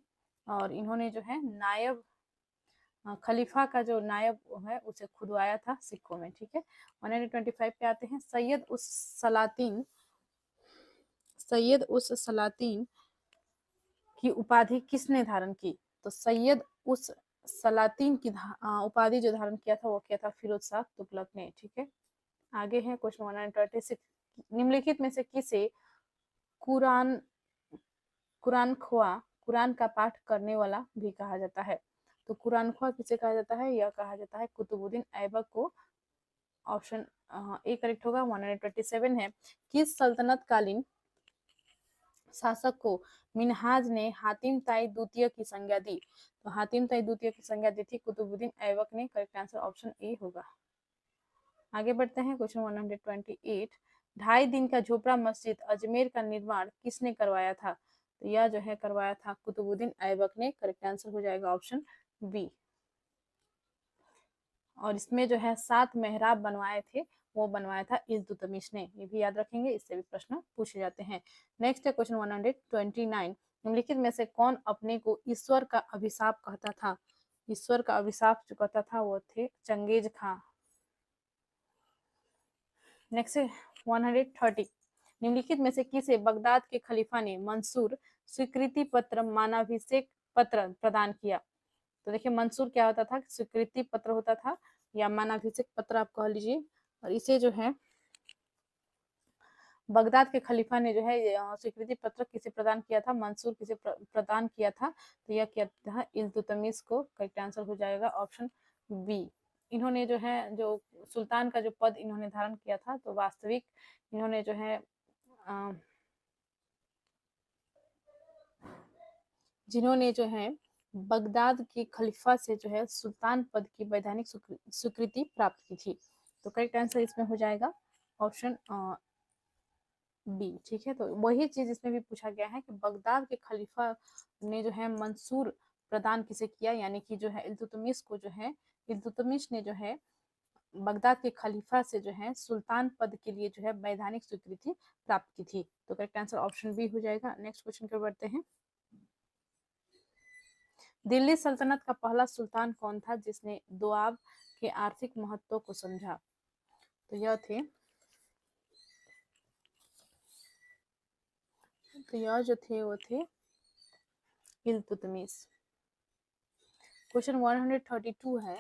और इन्होंने जो है नायब खलीफा का जो नायब है उसे खुदवाया था सिक्कों में। ठीक है, 125 पे आते हैं। सैयद उस सलातीन की उपाधि किसने धारण की? तो सैयद उस सलातीन की उपाधि जो धारण किया था वो किया था फिरोज शाह तुगलक ने। ठीक है, आगे है क्वेश्चन 126। निम्नलिखित में से किसे कुरान कुरान का पाठ करने वाला भी कहा जाता है? तो कुरान ख्वा किसे कहा जाता है? यह कहा जाता है कुतुबुद्दीन ऐबक को। ऑप्शन ए करेक्ट होगा। 127 है, किस सल्तनत कालीन शासक को मिन्हाज ने हातिम ताई द्वितीय की संज्ञा दी? तो हातिम ताई द्वितीय की संज्ञा दी थी कुतुबुद्दीन ऐबक ने। करेक्ट आंसर ऑप्शन ए होगा। आगे बढ़ते हैं क्वेश्चन 128। 2.5 दिन का झोपड़ा मस्जिद अजमेर का निर्माण किसने करवाया था? तो यह जो है करवाया था कुतुबुद्दीन ऐबक ने। करेक्ट आंसर हो जाएगा ऑप्शन बी। और इसमें जो है 7 मेहराब बनवाए थे, वो बनवाया था इल्तुतमिश ने। ये भी याद रखेंगे, इससे भी प्रश्न पूछे जाते हैं। नेक्स्ट है क्वेश्चन 129। निम्नलिखित में से कौन अपने को ईश्वर का अभिशाप कहता था? ईश्वर का अभिशाप जो कहता था वो थे चंगेज खां। नेक्स्ट है 130। निम्नलिखित में से किसे बगदाद के खलीफा ने मंसूर स्वीकृति पत्र मानाभिषेक पत्र प्रदान किया? तो देखिए मंसूर क्या होता था? स्वीकृति पत्र होता था या मानाभिषेक पत्र आप कह लीजिए। और इसे जो है बगदाद के खलीफा ने जो है स्वीकृति पत्र किसे प्रदान किया था? मंसूर किसे प्रदान किया था? तो यह किया था इल्तुतमिश को। करेक्ट आंसर हो जाएगा ऑप्शन बी। इन्होंने जो है जो सुल्तान का जो पद इन्होंने धारण किया था, तो वास्तविक इन्होंने जो है जिन्होंने जो है बगदाद के खलीफा से जो है सुल्तान पद की वैधानिक स्वीकृति प्राप्त की थी। तो करेक्ट आंसर इसमें हो जाएगा ऑप्शन बी। ठीक है, तो वही चीज इसमें भी पूछा गया है कि बगदाद के खलीफा ने जो है मंसूर प्रदान किसे किया, यानी कि जो है इल्तुतमिश को जो है इल्तुतमिश ने जो है बगदाद के खलीफा से जो है सुल्तान पद के लिए जो है वैधानिक स्वीकृति प्राप्त की थी। तो करेक्ट आंसर ऑप्शन बी हो जाएगा। नेक्स्ट क्वेश्चन की ओर बढ़ते हैं। दिल्ली सल्तनत का पहला सुल्तान कौन था जिसने दोआब के आर्थिक महत्व को समझा? तो यह जो थे वो थे इल्तुतमिश। क्वेश्चन 132 है,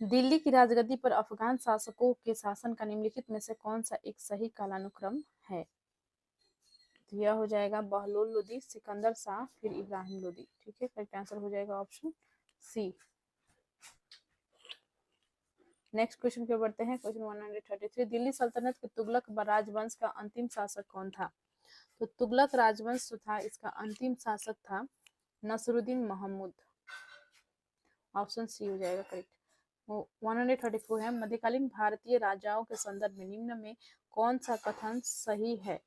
दिल्ली की राजगद्दी पर अफगान शासकों के शासन का निम्नलिखित में से कौन सा एक सही कालानुक्रम है? तो यह हो जाएगा बहलोल लोदी, सिकंदर शाह, फिर इब्राहिम लोदी। ठीक है, करेक्ट आंसर हो जाएगा ऑप्शन सी। नेक्स्ट क्वेश्चन पे बढ़ते हैं। क्वेश्चन 133, दिल्ली सल्तनत के तुगलक राजवंश का अंतिम शासक कौन था? तो तुगलक राजवंश जो था इसका अंतिम शासक था नसरुद्दीन महमूद। ऑप्शन सी हो जाएगा करेक्ट। 134 है, मध्यकालीन भारतीय राजाओं के संदर्भ में निम्न में कौन सा कथन सही है?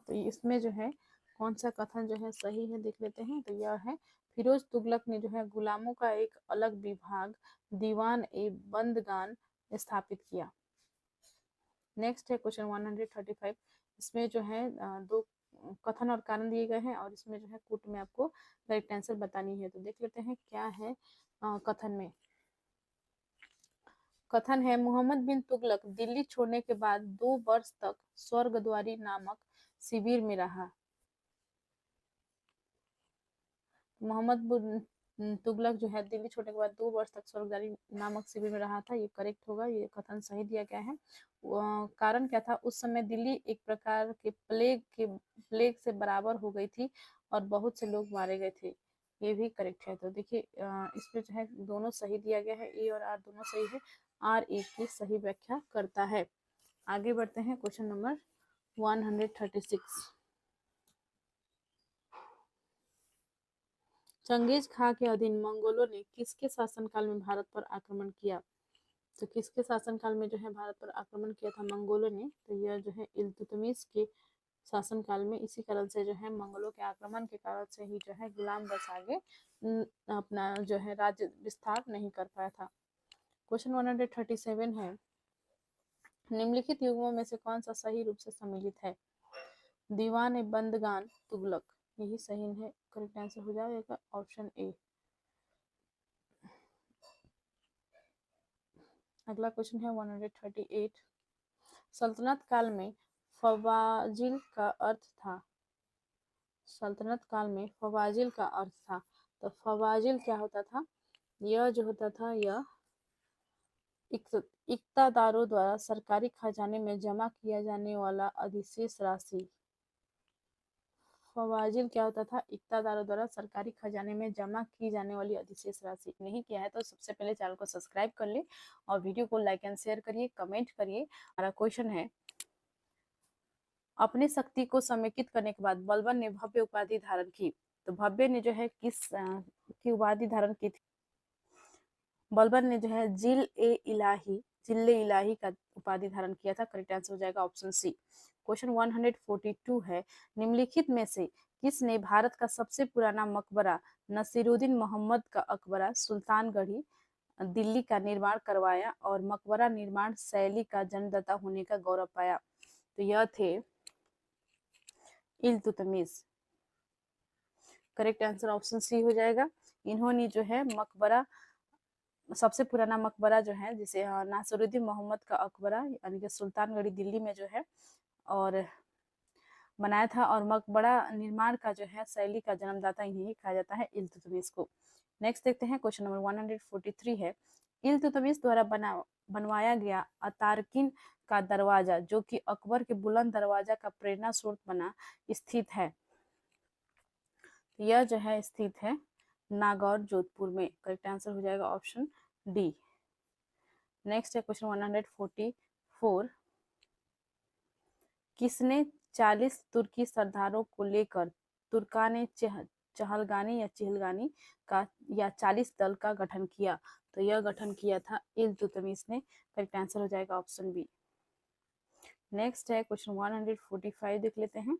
तो इसमें जो है कौन सा कथन जो है सही है देख लेते हैं। तो यह है, फिरोज तुगलक ने जो है गुलामों का एक अलग विभाग दीवान ए बंदगान स्थापित किया। नेक्स्ट है क्वेश्चन 135, इसमें जो है दो कथन और कारण दिए गए हैं और इसमें जो है कूट में आपको करेक्ट आंसर बतानी है। तो देख लेते हैं क्या है कथन में। कथन है, मोहम्मद बिन तुगलक दिल्ली छोड़ने के बाद 2 वर्ष तक स्वर्गद्वारी नामक शिविर में रहा। मोहम्मद बिन तुगलक जो है दिल्ली छोड़ने के बाद 2 वर्ष तक स्वर्गद्वारी नामक शिविर में रहा था। ये करेक्ट होगा, ये कथन सही दिया गया है। कारण क्या था? उस समय दिल्ली एक प्रकार के प्लेग से बराबर हो गई थी और बहुत से लोग मारे गए थे। ये भी करेक्ट है। तो देखिए इसमें जो है दोनों सही दिया गया है, ए और आर दोनों सही है। आर ए की सही व्याख्या करता है। आगे बढ़ते हैं क्वेश्चन नंबर 136, चंगेज खां के अधीन मंगोलों ने किसके शासनकाल में भारत पर आक्रमण किया? तो किसके शासनकाल में जो है भारत पर आक्रमण किया था मंगोलों ने? तो यह जो है इल्तुतमिश के शासनकाल में। इसी कारण से जो है मंगोलों के आक्रमण के कारण से ही जो है गुलाम बस आगे अपना जो है राज्य विस्तार नहीं कर पाया था। क्वेश्चन 137 है, निम्नलिखित युग्मों में से कौन सा सही रूप से सम्मिलित है? दीवान ए बंदगान तुगलक, यही सही है। करेक्ट आंसर हो जाएगा ऑप्शन ए। अगला क्वेश्चन है 138, सल्तनत काल में फवाजिल का अर्थ था? सल्तनत काल में फवाजिल का अर्थ था। तो फवाजिल क्या होता था? यह जो होता था यह इक्तादारों द्वारा सरकारी खजाने में जमा किया जाने वाला अधिशेष राशि। फवाजिल क्या होता था? इक्तादारों द्वारा सरकारी खजाने में जमा की जाने वाली अधिशेष राशि। नहीं किया है तो सबसे पहले चैनल को सब्सक्राइब कर ले और वीडियो को लाइक एंड शेयर करिए, कमेंट करिए। हमारा क्वेश्चन है, अपनी शक्ति को समेकित करने के बाद बलबन ने भव्य उपाधि धारण की। तो भव्य ने जो है किस की उपाधि धारण की थी? बलबन ने जो है जिल्ले इलाही का उपाधि धारण किया था। करेक्ट आंसर हो जाएगा ऑप्शन सी। क्वेश्चन 142 है, निम्नलिखित में से किसने भारत का सबसे पुराना मकबरा नसीरुद्दीन मोहम्मद का अकबरा सुल्तानगढ़ी दिल्ली का निर्माण करवाया और मकबरा निर्माण शैली का जन्मदाता होने का गौरव पाया? तो यह थे Iltutmish. Correct answer option C हो जाएगा। इन्होंने जो है मकबरा, सबसे पुराना मकबरा जो है जिसे नासिरुद्दीन मोहम्मद का अकबरा यानी कि सुल्तानगढ़ी दिल्ली में जो है और बनाया था और मकबरा निर्माण का जो है शैली का जन्मदाता इन्हें कहा जाता है, इल्तुतमिश को। नेक्स्ट देखते हैं क्वेश्चन नंबर 143 है, इल्तुतमिश द्वारा बनवाया गया अतारकिन का दरवाजा जो कि अकबर के बुलंद दरवाजा का प्रेरणा स्रोत बना स्थित है। यह जो है स्थित है नागौर जोधपुर में। करेक्ट आंसर हो जाएगा ऑप्शन डी। नेक्स्ट है क्वेश्चन 144, किसने 40 तुर्की सरदारों को लेकर तुर्कान चहलगानी या चिहलगानी का या 40 दल का गठन किया? तो यह गठन किया था इल्तुतमिश ने। करेक्ट आंसर हो जाएगा ऑप्शन बी। नेक्स्ट है क्वेश्चन 145 देख लेते हैं।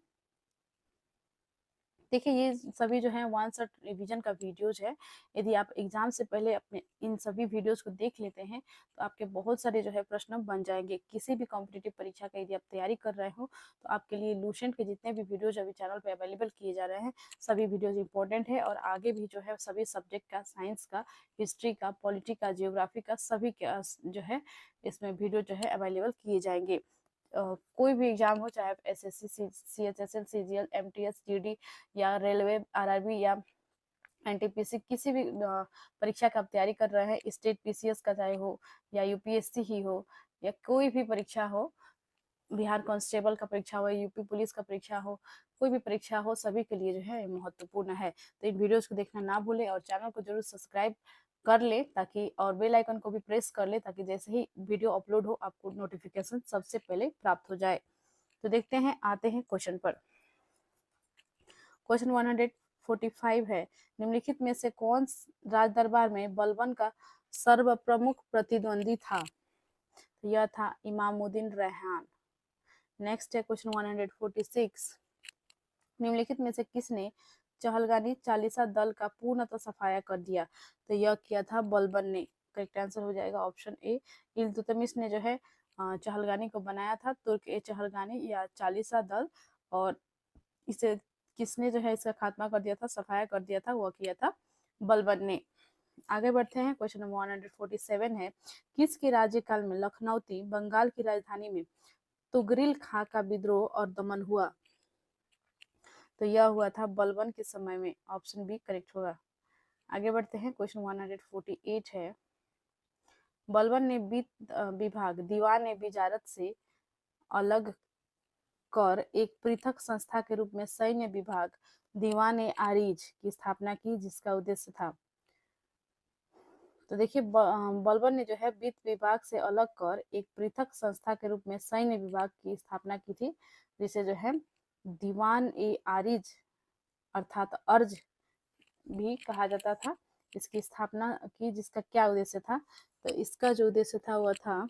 देखिए ये सभी जो है 1 शॉट रिवीजन का वीडियोज है। यदि आप एग्जाम से पहले अपने इन सभी वीडियोज को देख लेते हैं तो आपके बहुत सारे जो है प्रश्न बन जाएंगे। किसी भी कॉम्पिटिटिव परीक्षा का यदि आप तैयारी कर रहे हो तो आपके लिए लूसेंट के जितने भी वीडियोज अभी चैनल पे अवेलेबल किए जा रहे हैं सभी वीडियोज इंपॉर्टेंट है और आगे भी जो है सभी सब्जेक्ट का, साइंस का, हिस्ट्री का, पॉलिटी का, जियोग्राफी का, सभी का जो है इसमें वीडियो जो है अवेलेबल किए जाएंगे। कोई भी एग्जाम हो, चाहे SSC, CHSL, CGL, MTS, GD या रेलवे, आरआरबी या एनटीपीसी, किसी भी परीक्षा का आप तैयारी कर रहे हैं, स्टेट पीसीएस का चाहे हो या यूपीएससी ही हो या कोई भी परीक्षा हो, बिहार कांस्टेबल का परीक्षा हो, यूपी पुलिस का परीक्षा हो, कोई भी परीक्षा हो, सभी के लिए जो है महत्वपूर्ण है। तो इन वीडियोस को देखना ना भूले और चैनल को जरूर सब्सक्राइब कर ले ताकि, और बेल आइकन को भी प्रेस कर ले ताकि जैसे ही वीडियो अपलोड हो आपको नोटिफिकेशन सबसे पहले प्राप्त हो जाए। तो देखते हैं, आते हैं क्वेश्चन पर। क्वेश्चन 145 है, निम्नलिखित में से कौन राज दरबार में बलबन का सर्वप्रमुख प्रतिद्वंदी था? यह था इमामुद्दीन रेहान। नेक्स्ट है क्वेश्चन 146, निम्नलिखित में से किसने चहलगानी चालीसा दल का पूर्णतः सफाया कर दिया? तो यह किया था बलबन ने। करेक्ट आंसर हो जाएगा ऑप्शन ए, इल्तुतमिश ने जो है चहलगानी को बनाया था, तुर्क ए चहलगानी या चालीसा दल, और इसे किसने जो है इसका खात्मा कर दिया था, सफाया कर दिया था? वह किया था बलबन ने। आगे बढ़ते हैं, क्वेश्चन नंबर 147 है, किसके राज्यकाल में लखनऊती बंगाल की राजधानी में तुगरिल खां का विद्रोह और दमन हुआ? तो यह हुआ था बलबन के समय में। ऑप्शन बी करेक्ट होगा। आगे बढ़ते हैं, क्वेश्चन 148 है, बलबन ने वित्त विभाग दीवान ए विजारत से अलग कर एक पृथक संस्था के रूप में सैन्य विभाग दीवान ए आरिज की स्थापना की, जिसका उद्देश्य था? तो देखिए बलबन ने जो है वित्त विभाग से अलग कर एक पृथक संस्था के रूप में सैन्य विभाग की स्थापना की थी, जिसे जो है दीवान ए आरिज अर्थात अर्ज भी कहा जाता था। इसकी स्थापना की, जिसका क्या उद्देश्य था? तो इसका जो उद्देश्य था वह था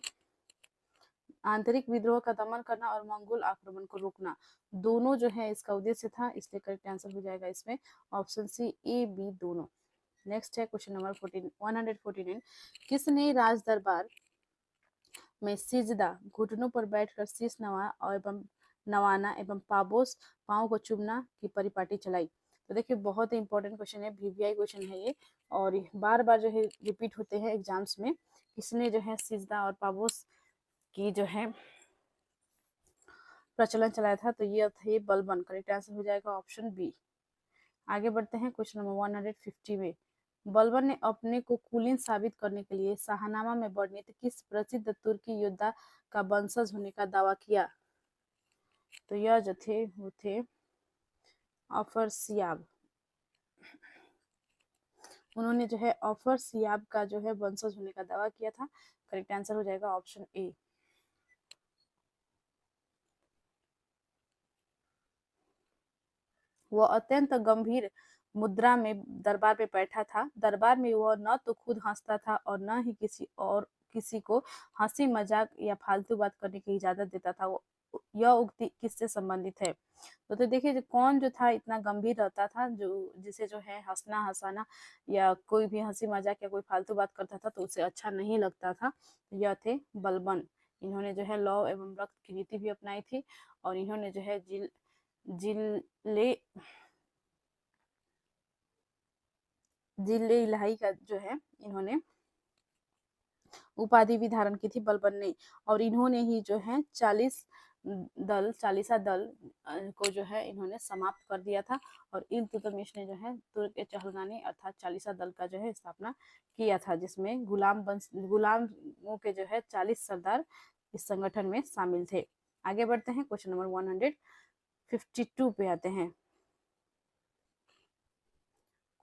आंतरिक विद्रोह का दमन करना और मंगोल आक्रमण को रोकना। दोनों जो है इसका उद्देश्य था, इसलिए करेक्ट आंसर हो जाएगा इसमें ऑप्शन सी, ए बी दोनों। नेक्स्ट है क्वेश्चन नंबर 149, किसने राज दरबार में सिजदा घुटनों पर बैठकर शीश नवाना एवं पाबोस पाँव को चूमना की परिपाटी चलाई? तो देखिए बहुत ही इंपॉर्टेंट क्वेश्चन है, वीवीआई क्वेश्चन है ये, और बार बार जो है रिपीट होते हैं एग्जाम्स में। किसने जो है सिजदा और पाबोस की जो है प्रचलन चलाया था? तो ये थे बलबन। करेक्ट आंसर हो जाएगा ऑप्शन बी। आगे बढ़ते हैं, क्वेश्चन नंबर 150 में, बलबन ने अपने को कुलीन साबित करने के लिए शाहनामा में वर्णित किस प्रसिद्ध तुर्की योद्धा का वंशज होने का दावा किया? तो यह जो थे वो थे अफरसियाब। उन्होंने जो है अफरसियाब का जो है वंशज होने का दावा किया था। करेक्ट आंसर हो जाएगा ऑप्शन ए। वह अत्यंत गंभीर मुद्रा में दरबार पे बैठा था। दरबार में वह न तो खुद हंसता था और न ही किसी को हंसी मजाक या फालतू बात करने की इजाजत देता था। यह उक्ति किससे संबंधित है? तो देखिए कौन जो था इतना गंभीर रहता था, जो जिसे जो है हंसना हंसाना या कोई भी हंसी मजाक या कोई फालतू बात करता था तो उसे अच्छा नहीं लगता था। यह थे बलबन। इन्होंने जो है लौ एवं रक्त की नीति भी अपनाई थी, और इन्होंने जो है जिले इलाही का जो है इन्होंने उपाधि भी धारण की थी बलबन ने। और इन्होंने ही जो है चालीसा दल को जो है इन्होंने समाप्त कर दिया था, और इल्तुतमिश ने जो है तुर्क चहलगानी अर्थात चालीसा दल का जो है स्थापना किया था, जिसमें गुलामों के जो है 40 सरदार इस संगठन में शामिल थे। आगे बढ़ते हैं, क्वेश्चन नंबर 152 पे आते हैं।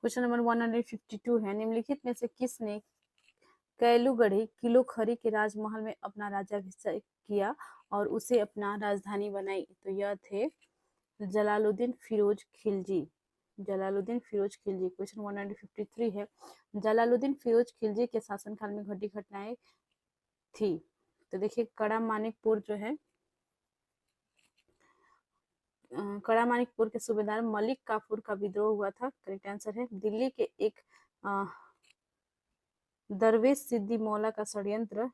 क्वेश्चन नंबर 152 है, निम्नलिखित में से किसने कैलूगढ़ी किलोखरी के राजमहल में अपना राज्याभिषेक किया और उसे अपना राजधानी बनाई? तो यह थे जलालुद्दीन फिरोज खिलजी। जलालुद्दीन फिरोज खिलजी। क्वेश्चन 153 है, जलालुद्दीन फिरोज खिलजी के शासनकाल में घटी घटनाएं थी? तो देखिए कड़ा मानिकपुर जो है कड़ा मानिकपुर के सूबेदार मलिक काफूर का विद्रोह हुआ था। करेक्ट आंसर है। दिल्ली के एक दरवेश सिद्दी मौला का षड्यंत्र,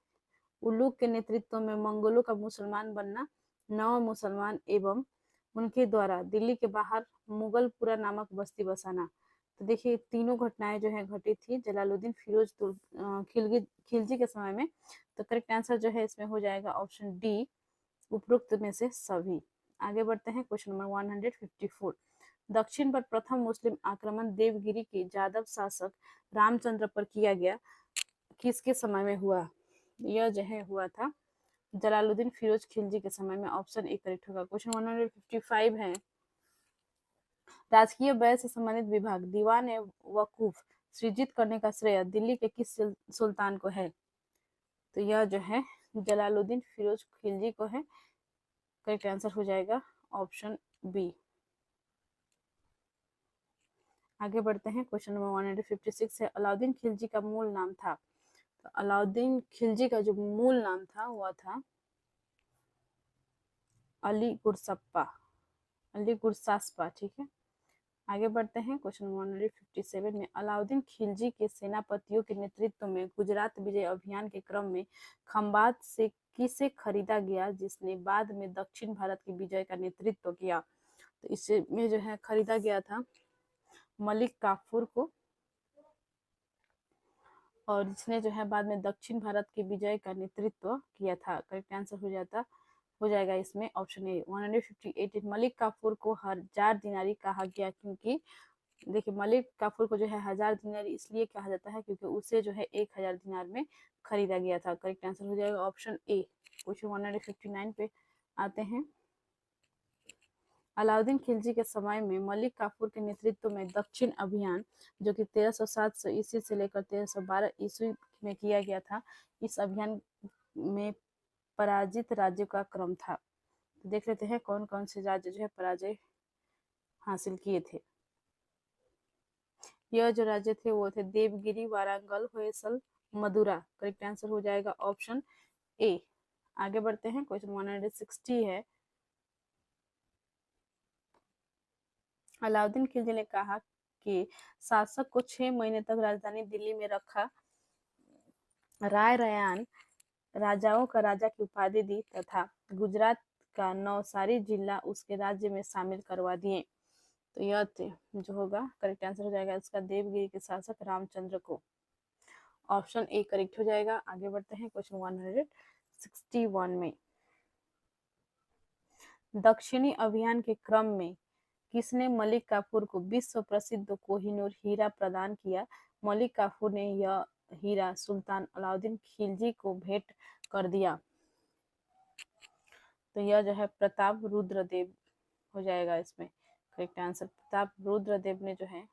उलूग के नेतृत्व में मंगोलों का मुसलमान बनना, नव मुसलमान एवं उनके द्वारा दिल्ली के बाहर मुगलपुरा नामक बस्ती बसाना। तो देखिए तीनों घटनाएं जो है घटी थी जलालुद्दीन फिरोज खिलजी के समय में। तो करेक्ट आंसर जो है इसमें हो जाएगा ऑप्शन डी, उपरोक्त में से सभी। आगे बढ़ते हैं, क्वेश्चन नंबर 154, दक्षिण पर प्रथम मुस्लिम आक्रमण देवगिरी के जादव शासक रामचंद्र पर किया गया, किसके समय में हुआ? यह जो है हुआ था जलालुद्दीन फिरोज खिलजी के समय में, ऑप्शन ए करेक्ट होगा। क्वेश्चन 155 है, राजकीय व्यय से संबंधित विभाग दीवान ए वकूफ सृजित करने का श्रेय दिल्ली के किस सुल्तान को है? तो यह जो है जलालुद्दीन फिरोज खिलजी को है। करेक्ट आंसर हो जाएगा ऑप्शन बी। आगे बढ़ते हैं, क्वेश्चन नंबर 156 है, अलाउद्दीन खिलजी का मूल नाम था? तो अलाउद्दीन खिलजी का जो मूल नाम था वह था अली गुरसप्पा, अली गुरसास्पा, ठीक है। आगे बढ़ते हैं, क्वेश्चन 157 में, अलाउद्दीन खिलजी के सेनापतियों के नेतृत्व में गुजरात विजय अभियान के क्रम में खंबात से किसे खरीदा गया जिसने बाद में दक्षिण भारत की विजय का नेतृत्व किया? तो इसमें जो है खरीदा गया था मलिक काफूर को, और जिसने जो है बाद में दक्षिण भारत की विजय का नेतृत्व किया था। करेक्ट आंसर हो जाएगा इसमें ऑप्शन ए। 158 मलिक काफूर को 1000 दिनारी कहा गया क्योंकि देखिए मलिक काफूर को जो है 1000 दिनारी इसलिए कहा जाता है क्योंकि उसे जो है 1000 दिनार में खरीदा गया था। करेक्ट आंसर हो जाएगा ऑप्शन ए। क्वेश्चन 159 पे आते हैं, अलाउद्दीन खिलजी के समय में मलिक काफूर के नेतृत्व में दक्षिण अभियान जो कि 1307 ईस्वी से लेकर 1312 ईस्वी में किया गया था, इस अभियान में पराजित राज्यों का क्रम था। तो देख लेते हैं कौन कौन से राज्य जो है पराजय हासिल किए थे। यह जो राज्य थे वो थे देवगिरी, वारंगल, होयसल, मदुरा। करेक्ट आंसर हो जाएगा ऑप्शन ए। आगे बढ़ते हैं, क्वेश्चन 160 है, अलाउद्दीन खिलजी ने कहा कि शासक को 6 महीने तक राजधानी दिल्ली में रखा, राय रैयान राजाओं का राजा की उपाधि दी तथा गुजरात का नवसारी जिला उसके राज्य में शामिल करवा दिए। तो यह जो होगा करेक्ट आंसर हो जाएगा इसका देवगिरी के शासक रामचंद्र को। ऑप्शन ए करेक्ट हो जाएगा। आगे बढ़ते हैं, क्वेश्चन 161 में, दक्षिणी अभियान के क्रम में किसने मलिक काफूर को विश्व प्रसिद्ध कोहिनूर हीरा प्रदान किया? मलिक काफूर ने यह हीरा सुल्तान अलाउद्दीन खिलजी को भेंट कर दिया। तो यह जो है प्रताप रुद्रदेव हो जाएगा इसमें करेक्ट आंसर। प्रताप रुद्रदेव ने जो है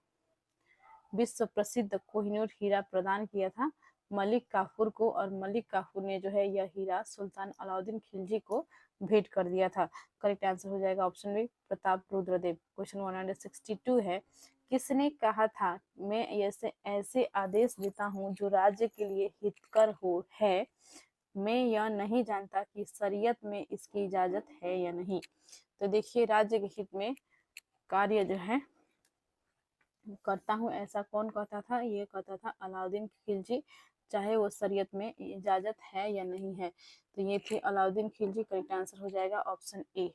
विश्व प्रसिद्ध कोहिनूर हीरा प्रदान किया था मलिक काफूर को, और मलिक काफूर ने जो है यह हीरा सुल्तान अलाउद्दीन खिलजी को भेंट कर दिया था। करेक्ट आंसर हो जाएगा option B Pratap Rudradev. Question 162 है, किसने कहा था मैं ऐसे आदेश देता हूँ जो राज्य के लिए हितकर हो है, मैं यह नहीं जानता कि शरीयत में इसकी इजाजत है या नहीं? तो देखिए राज्य के हित में कार्य जो है करता हूँ ऐसा कौन कहता था? ये कहता था अलाउद्दीन खिलजी, चाहे वो शरीयत में इजाजत है या नहीं है। तो ये थे अलाउद्दीन खिलजी। करेक्ट आंसर हो जाएगा ऑप्शन ए।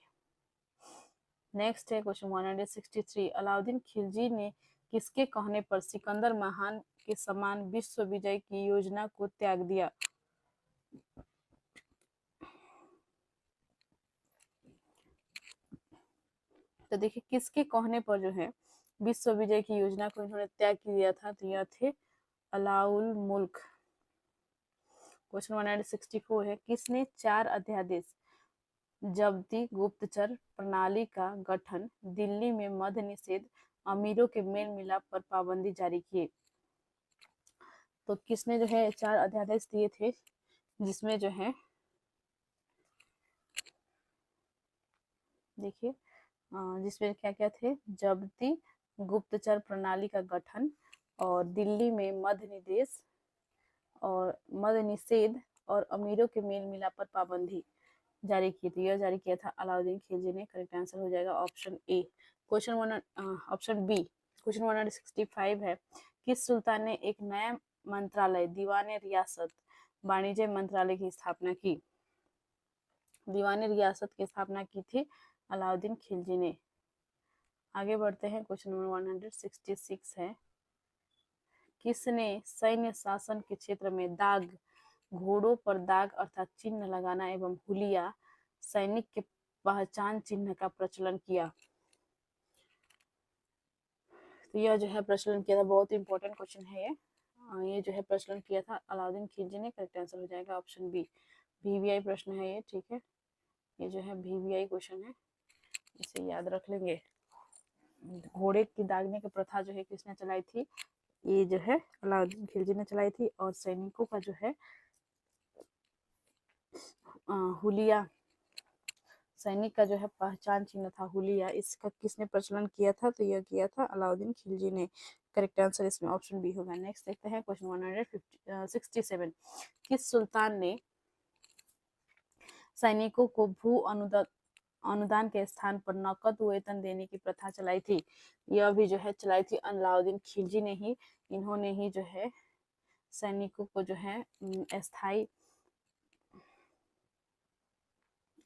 नेक्स्ट है क्वेश्चन 163, अलाउद्दीन खिलजी ने किसके कहने पर सिकंदर महान के समान विश्व विजय की योजना को त्याग दिया? तो देखिए किसके कहने पर जो है विश्व विजय की योजना को इन्होंने त्याग किया था? तो यह थे अलाउल मुल्क। क्वेश्चन 164 है, किसने 4 अध्यादेश जब्ती, गुप्तचर प्रणाली का गठन, दिल्ली में मद्य निषेध, अमीरों के मेल मिलाप पर पाबंदी जारी किए? तो किसने जो है 4 अध्यादेश दिए थे जिसमें जो है देखिए जिसमें क्या क्या थे? जब्ती, गुप्तचर प्रणाली का गठन, और दिल्ली में मद्य निषेध और अमीरों के मेल मिलाप पर पाबंदी जारी की थी। यह जारी किया था अलाउद्दीन खिलजी ने। करेक्ट आंसर हो जाएगा option A. Option B. Question 165 है, किस सुल्तान ने एक नया मंत्रालय दीवाने रियासत वाणिज्य मंत्रालय की स्थापना की? दीवाने रियासत की स्थापना की थी अलाउद्दीन खिलजी ने। आगे बढ़ते हैं, क्वेश्चन नंबर 166 है, किसने सैन्य शासन के क्षेत्र में दाग, घोड़ों पर दाग अर्थात चिन्ह लगाना एवं हुलिया सैनिक के पहचान चिन्ह का प्रचलन किया? तो यह जो है प्रचलन किया था, बहुत इंपॉर्टेंट क्वेश्चन है ये जो है प्रचलन किया था अलाउद्दीन खिलजी ने। करेक्ट आंसर हो जाएगा ऑप्शन बी VVI प्रश्न है ये, ठीक है, ये जो है VVI क्वेश्चन है, इसे याद रख लेंगे। घोड़े की दागने की प्रथा जो है किसने चलाई थी? ये जो है अलाउद्दीन खिलजी ने चलाई थी। और सैनिकों का जो है हुलिया, सैनिक का जो है पहचान चिन्ह था हुलिया, इसका किसने प्रचलन किया था? तो यह किया था अलाउद्दीन खिलजी ने। करेक्ट आंसर इसमें ऑप्शन बी होगा। नेक्स्ट देखते हैं क्वेश्चन 167। किस सुल्तान ने सैनिकों को भू अनुदान के स्थान पर नकद वेतन देने की प्रथा चलाई थी? यह भी जो है चलाई थी अलाउद्दीन खिलजी ने ही। इन्होंने ही जो है सैनिकों को जो है अस्थायी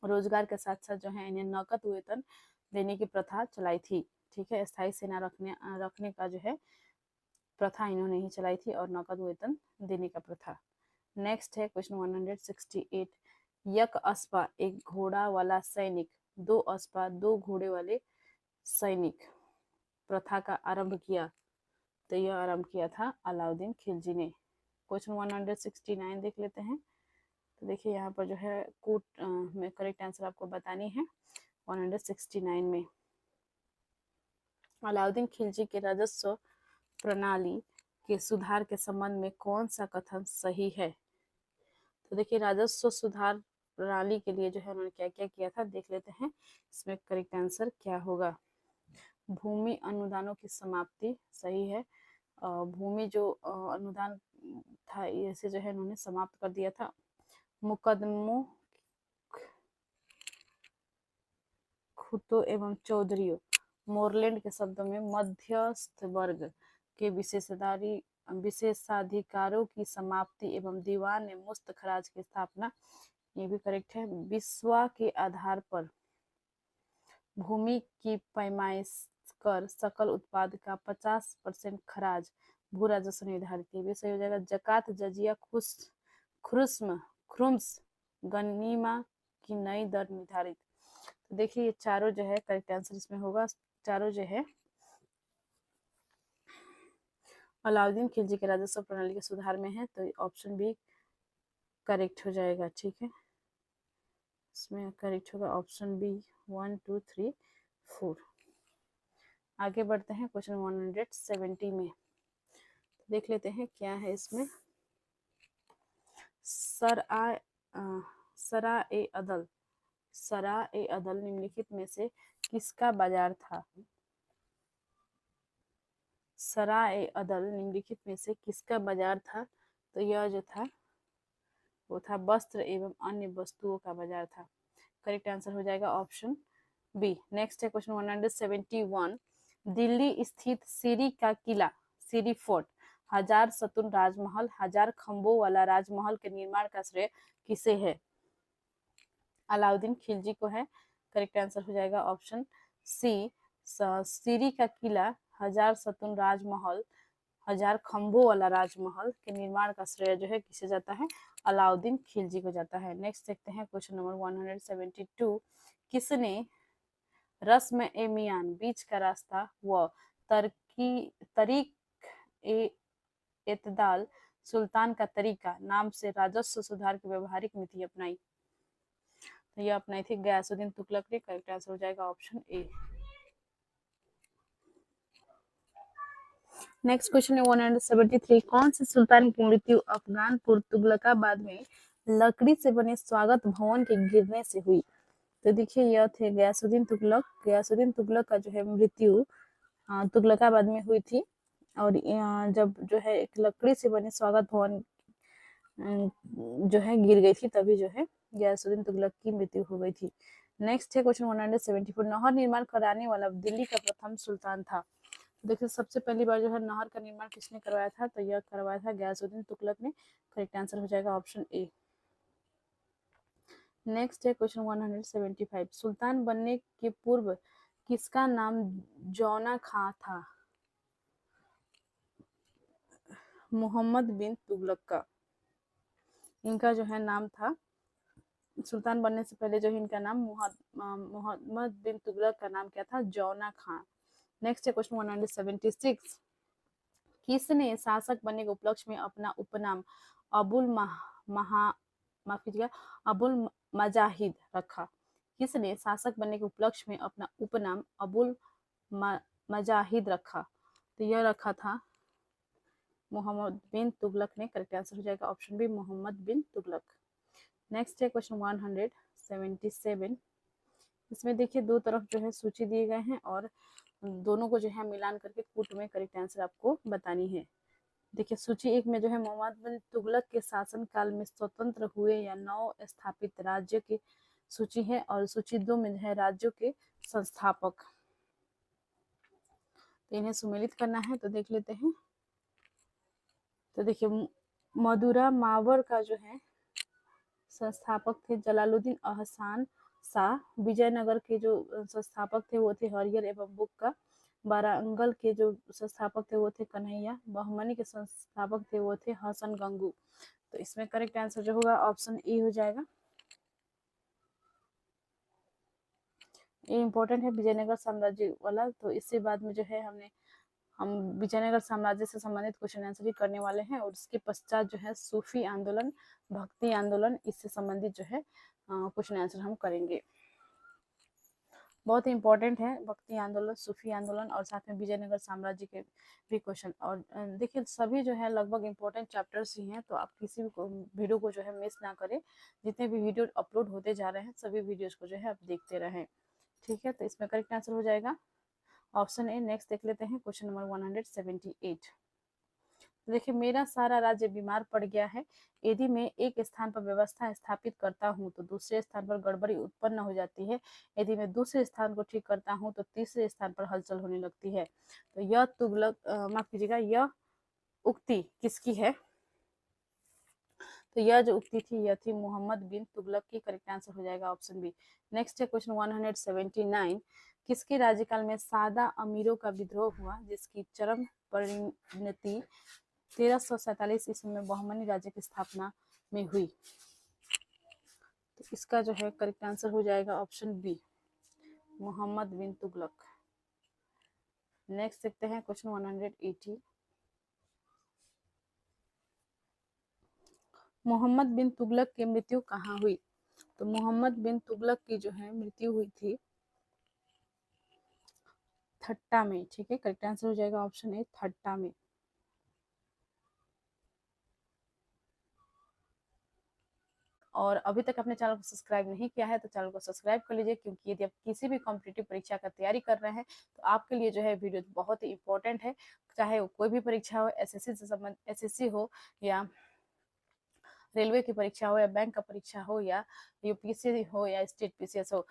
रोजगार के साथ साथ जो है इन्हें नकद वेतन देने की प्रथा चलाई थी। ठीक है, स्थायी सेना रखने का जो है प्रथा इन्होंने ही चलाई थी और नकद वेतन देने का प्रथा। नेक्स्ट है क्वेश्चन 168। यक अस्पा एक घोड़ा वाला सैनिक, दो अस्पा दो घोड़े वाले सैनिक प्रथा का आरंभ किया? तो यह आरंभ किया था अलाउद्दीन खिलजी ने। क्वेश्चन 169 देख लेते हैं। तो देखिए यहाँ पर जो है कोट में करेक्ट आंसर आपको बतानी है। 169 में अलाउद्दीन खिलजी के राजस्व प्रणाली के सुधार के संबंध में कौन सा कथन सही है? तो देखिए राजस्व सुधार प्रणाली के लिए जो है उन्होंने क्या क्या किया था देख लेते हैं, इसमें करेक्ट आंसर क्या होगा। भूमि अनुदानों की समाप्ति सही है। भूमि जो अनुदान था इसे जो है उन्होंने समाप्त कर दिया था। मुकदमों, खुतो एवं चौधरियों, मोरलैंड के शब्दों में मध्यस्थ वर्ग के विशेषाधिकारों की समाप्ति एवं दीवान मुस्त खराज की स्थापना, ये भी करेक्ट है। बिस्वा के आधार पर भूमि की पैमाइश कर सकल उत्पाद का 50% खराज भू राजस्व निर्धारित, ये भी सही हो जाएगा। जकात, जजिया, खुर्स, गनीमा की नई दर निर्धारित। तो देखिए ये चारों जो है करेक्ट आंसर इसमें होगा। चारों जो है अलाउद्दीन खिलजी के राजस्व प्रणाली के सुधार में है, तो ऑप्शन बी करेक्ट हो जाएगा। ठीक है, इसमें करेक्ट होगा ऑप्शन बी 1 2 3 4। आगे बढ़ते हैं क्वेश्चन 170 में, देख लेते हैं क्या है इसमें। सरा ए अदल निम्नलिखित में से किसका बाजार था? सरा ए अदल निम्नलिखित में से किसका बाजार था? तो यह जो था वो था वस्त्र एवं अन्य वस्तुओं का बाजार था। करेक्ट आंसर हो जाएगा ऑप्शन बी। नेक्स्ट है क्वेश्चन 171। दिल्ली स्थित सीरी का किला, सीरी फोर्ट, 1000 सतुन राजमहल, 1000 खंभों वाला राजमहल के निर्माण का श्रेय किसे है? अलाउद्दीन खिलजी को है। करेक्ट आंसर हो जाएगा ऑप्शन सी। सीरी का किला, 1000 सतुन राजमहल, 1000 खंभों वाला राजमहल के निर्माण का श्रेय जो है किसे जाता है? अलाउद्दीन खिलजी को जाता है। नेक्स्ट देखते हैं क्वेश्चन नंबर 172। किसने रस्म ए मियान, बीच का रास्ता, व तरीक ए एतदाल, सुल्तान का तरीका नाम से राजस्व सुधार की व्यवहारिक नीति अपनाई? तो यह अपनाई थी गयासुद्दीन तुगलक ने। करेक्ट आंसर हो जाएगा ऑप्शन ए। नेक्स्ट क्वेश्चन है 173। कौन से सुल्तान की मृत्यु अफगानपुर तुगलकाबाद में लकड़ी से बने स्वागत भवन के गिरने से हुई? तो देखिए यह थे गयासुद्दीन तुगलक। गयासुद्दीन तुगलक का जो है मृत्यु तुगलकाबाद में हुई थी। और जब जो है एक लकड़ी से बने स्वागत भवन जो है गिर गई थी, तभी जो है गयासुद्दीन तुगलक की मृत्यु हो गई थी। नेक्स्ट है क्वेश्चन 174। नहर निर्माण कराने वाला दिल्ली का प्रथम सुल्तान था? देखिए सबसे पहली बार जो है नहर का निर्माण किसने करवाया था? तो यह करवाया था गयासुद्दीन तुगलक ने। करेक्ट आंसर हो जाएगा ऑप्शन ए। नेक्स्ट है क्वेश्चन 175। सुल्तान बनने के पूर्व किसका नाम जौना खां था? मोहम्मद बिन तुगलक का इनका जो है नाम था। सुल्तान बनने से पहले जो है इनका नाम मोहम्मद बिन तुगलक का नाम क्या था? जौना खां। नेक्स्ट है क्वेश्चन 176। किसने शासक बनने के उपलक्ष्य में अपना उपनाम अबुल माफ कीजिएगा, अबुल मजाहिद रखा। किसने शासक बनने के उपलक्ष्य में अपना उपनाम अबुल मजाहिद रखा? तो यह रखा था मोहम्मद बिन तुगलक ने। करेक्ट आंसर हो जाएगा ऑप्शन बी, मोहम्मद बिन तुगलक। नेक्स्ट है क्वेश्चन 177। इसमें देखिए दो तरफ जो है सूची दिए गए हैं और दोनों को जो है मिलान करके कूट में करेक्ट आंसर आपको बतानी है। देखिए सूची एक में जो है मोहम्मद बिन तुगलक के शासन काल में स्वतंत्र हुए या नव स्थापित राज्य की सूची है, और सूची 2 में है राज्यों के संस्थापक। तो इन्हें सुमेलित करना है, तो देख लेते हैं। तो देखिए मदुरा मावर का जो है संस्थापक थे जलालुद्दीन अहसान शाह। विजयनगर के जो संस्थापक थे वो थे हरिहर एवं बुक्का। वारंगल के जो संस्थापक थे वो थे कन्हैया। बहमनी के संस्थापक थे वो थे हसन गंगू। तो इसमें करेक्ट आंसर जो होगा ऑप्शन ए हो जाएगा। ये इंपॉर्टेंट है विजयनगर साम्राज्य वाला, तो इससे बाद में जो है हम विजयनगर साम्राज्य से संबंधित क्वेश्चन आंसर ही करने वाले हैं, और उसके पश्चात जो है सूफी आंदोलन, भक्ति आंदोलन, इससे संबंधित जो है क्वेश्चन आंसर हम करेंगे। बहुत ही इंपॉर्टेंट है भक्ति आंदोलन, सूफी आंदोलन और साथ में विजयनगर साम्राज्य के भी क्वेश्चन। और देखिए सभी जो है लगभग इंपॉर्टेंट चैप्टर्स ही हैं, तो आप किसी भी वीडियो को जो है मिस ना करें। जितने भी वीडियो अपलोड होते जा रहे हैं सभी वीडियोज को जो है आप देखते रहें। ठीक है, तो इसमें करेक्ट आंसर हो जाएगा ऑप्शन ए। नेक्स्ट देख लेते हैं क्वेश्चन नंबर 178। देखिए मेरा सारा राज्य बीमार पड़ गया है। यदि मैं एक स्थान पर व्यवस्था स्थापित करता हूँ तो दूसरे स्थान पर गड़बड़ी उत्पन्न हो जाती है। यदि मैं दूसरे स्थान को ठीक करता हूँ तो तीसरे स्थान पर हलचल होने लगती है। तो यह तुगलक माफ कीजिएगा, यह उक्ति किसकी है? तो यह जो उक्ति थी यह थी मोहम्मद बिन तुगलक की। करेक्ट आंसर हो जाएगा ऑप्शन बी। नेक्स्ट है क्वेश्चन 179। किसके राज्यकाल में सादा अमीरों का विद्रोह हुआ जिसकी चरम परिणति 1347 ईस्वी में बहमनी राज्य की स्थापना में हुई? तो इसका जो है करेक्ट आंसर हो जाएगा ऑप्शन बी, मोहम्मद बिन तुगलक। नेक्स्ट देखते हैं क्वेश्चन 180। मोहम्मद बिन तुगलक की मृत्यु कहाँ हुई? तो मोहम्मद बिन तुगलक की जो है मृत्यु हुई थी थट्टा में। ठीक है, करेक्ट आंसर हो जाएगा ऑप्शन ए, थट्टा में। और अभी तक अपने चैनल को सब्सक्राइब नहीं किया है तो चैनल को सब्सक्राइब कर लीजिए, क्योंकि यदि आप किसी भी कॉम्पिटिटिव परीक्षा का तैयारी कर रहे हैं तो आपके लिए जो है वीडियो बहुत ही इंपॉर्टेंट है। चाहे वो कोई भी परीक्षा हो, एसएससी से संबंध एसएससी हो या रेलवे की परीक्षा हो या बैंक का परीक्षा हो या यूपीएससी हो या स्टेट पीसीएस हो,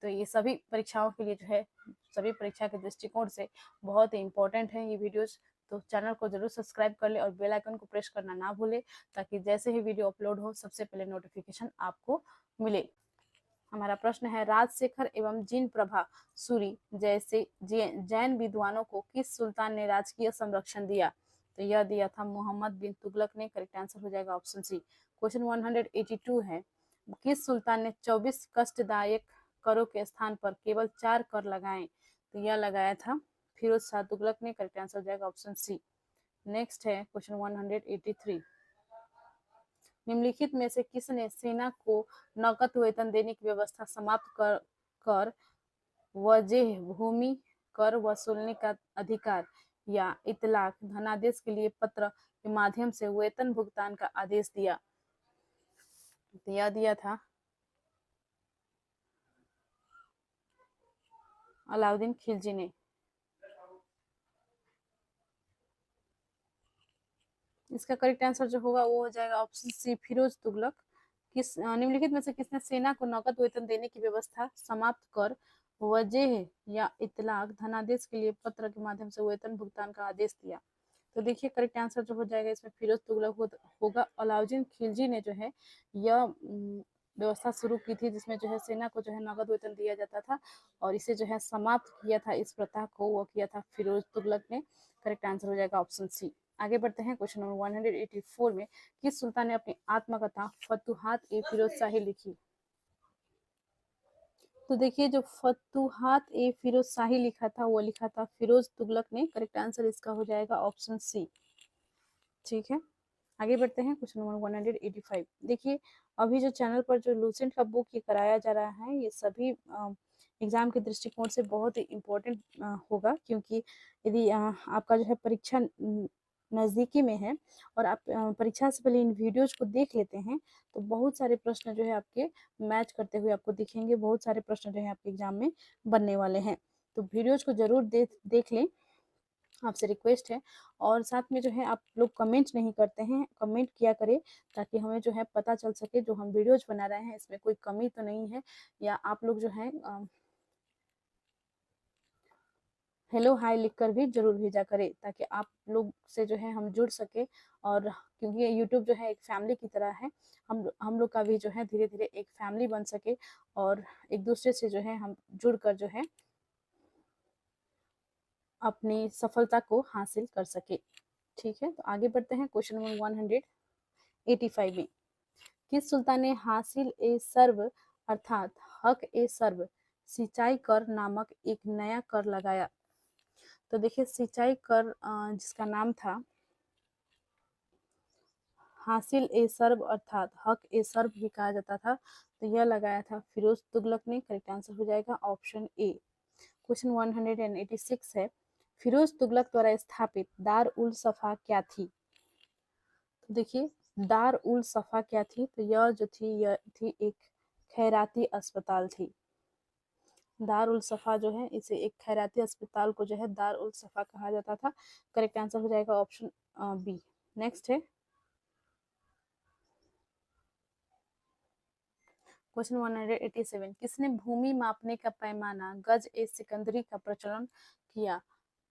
तो ये सभी परीक्षाओं के लिए जो है सभी परीक्षा के दृष्टिकोण से बहुत ही इंपॉर्टेंट है ये वीडियोस। तो चैनल को जरूर सब्सक्राइब कर ले और बेल आइकन को प्रेस करना ना भूले, ताकि जैसे ही वीडियो अपलोड हो सबसे पहले नोटिफिकेशन आपको मिले। हमारा प्रश्न है राजशेखर एवं जिन प्रभा सूरी जैसे जैन विद्वानों को किस सुल्तान ने राजकीय संरक्षण दिया? तो यह दिया था मोहम्मद बिन तुगलक ने। करेक्ट आंसर हो जाएगा ऑप्शन सी। क्वेश्चन 182 है, किस सुल्तान ने 24 कष्टदायक करों के स्थान पर केवल 4 कर लगाए? तो यह लगाया था फिरोज शाह तुगलक ने। करेक्ट आंसर हो जाएगा ऑप्शन सी। नेक्स्ट है क्वेश्चन 183। निम्नलिखित में से किसने सेना को नकद वेतन देने की व्यवस्था समाप्त कर वजह भूमि कर वसूलने का अधिकार या इतलाक धनादेश के लिए पत्र के माध्यम से वेतन भुगतान का आदेश दिया? दिया था अलाउद्दीन खिलजी ने। इसका करेक्ट आंसर जो होगा वो हो जाएगा ऑप्शन सी, फिरोज तुगलक। किस निम्नलिखित में से किसने सेना को नकद वेतन देने की व्यवस्था समाप्त कर वजह या इतलाक धनादेश के लिए पत्र के माध्यम से वेतन भुगतान का आदेश दिया? तो देखिए करेक्ट आंसर जो हो जाएगा इसमें फिरोज तुगलक होगा। अलाउद्दीन खिलजी ने जो है यह व्यवस्था शुरू की थी जिसमें जो है सेना को जो है नगद वेतन दिया जाता था, और इसे जो है समाप्त किया था इस प्रथा को, वो किया था फिरोज तुगलक ने। करेक्ट आंसर हो जाएगा ऑप्शन सी। आगे बढ़ते हैं क्वेश्चन नंबर 184 में, किस सुल्तान ने अपनी आत्मकथा फतुहात ए फिरोज शाही लिखी? तो देखिए जो फतुहात ए फिरोज शाही लिखा था वो लिखा था फिरोज तुगलक ने। करेक्ट आंसर इसका हो जाएगा ऑप्शन सी। ठीक है, आगे बढ़ते हैं क्वेश्चन नंबर 185। देखिए अभी जो चैनल पर जो लूसेंट का बुक ये कराया जा रहा है, ये सभी एग्जाम के दृष्टिकोण से बहुत ही इम्पोर्टेंट होगा, क्योंकि यदि आपका जो है परीक्षा नज़दीकी में है और आप परीक्षा से पहले इन वीडियोज को देख लेते हैं, तो बहुत सारे प्रश्न जो है आपके मैच करते हुए आपको दिखेंगे, बहुत सारे प्रश्न जो है आपके एग्जाम में बनने वाले हैं। तो वीडियोज को जरूर देख लें, आपसे रिक्वेस्ट है। और साथ में जो है आप लोग कमेंट नहीं करते हैं, कमेंट किया करें, ताकि हमें जो है पता चल सके जो हम वीडियोज बना रहे हैं इसमें कोई कमी तो नहीं है, या आप लोग जो है हेलो हाय लिखकर भी जरूर भेजा करें, ताकि आप लोग से जो है हम जुड़ सके। और क्योंकि ये यूट्यूब जो है एक फैमिली की तरह है, हम लोग का भी जो है धीरे धीरे एक फैमिली बन सके, और एक दूसरे से जो है हम जुड़कर जो है अपनी सफलता को हासिल कर सके। ठीक है, तो आगे बढ़ते हैं क्वेश्चन नंबर 185 में। किस सुल्तान ने हासिल ए सर्व अर्थात हक ए सर्व सिंचाई कर नामक एक नया कर लगाया? तो देखिए सिंचाई कर जिसका नाम था हासिल ए सर्व अर्थात हक ए सर्व भी कहा जाता था, तो यह लगाया था फिरोज तुगलक ने। करेक्ट आंसर हो जाएगा ऑप्शन ए। क्वेश्चन 186 है, फिरोज तुगलक द्वारा स्थापित दार उल सफा क्या थी? तो देखिए दार उल सफा क्या थी, तो यह जो थी यह थी एक खैराती अस्पताल थी। दार उल सफा जो है इसे एक खैराती अस्पताल को जो है दार उल सफा कहा जाता था। करेक्ट आंसर हो जाएगा ऑप्शन बी। नेक्स्ट है क्वेश्चन 187, किसने भूमि मापने का पैमाना गज ए सिकंदरी का प्रचलन किया?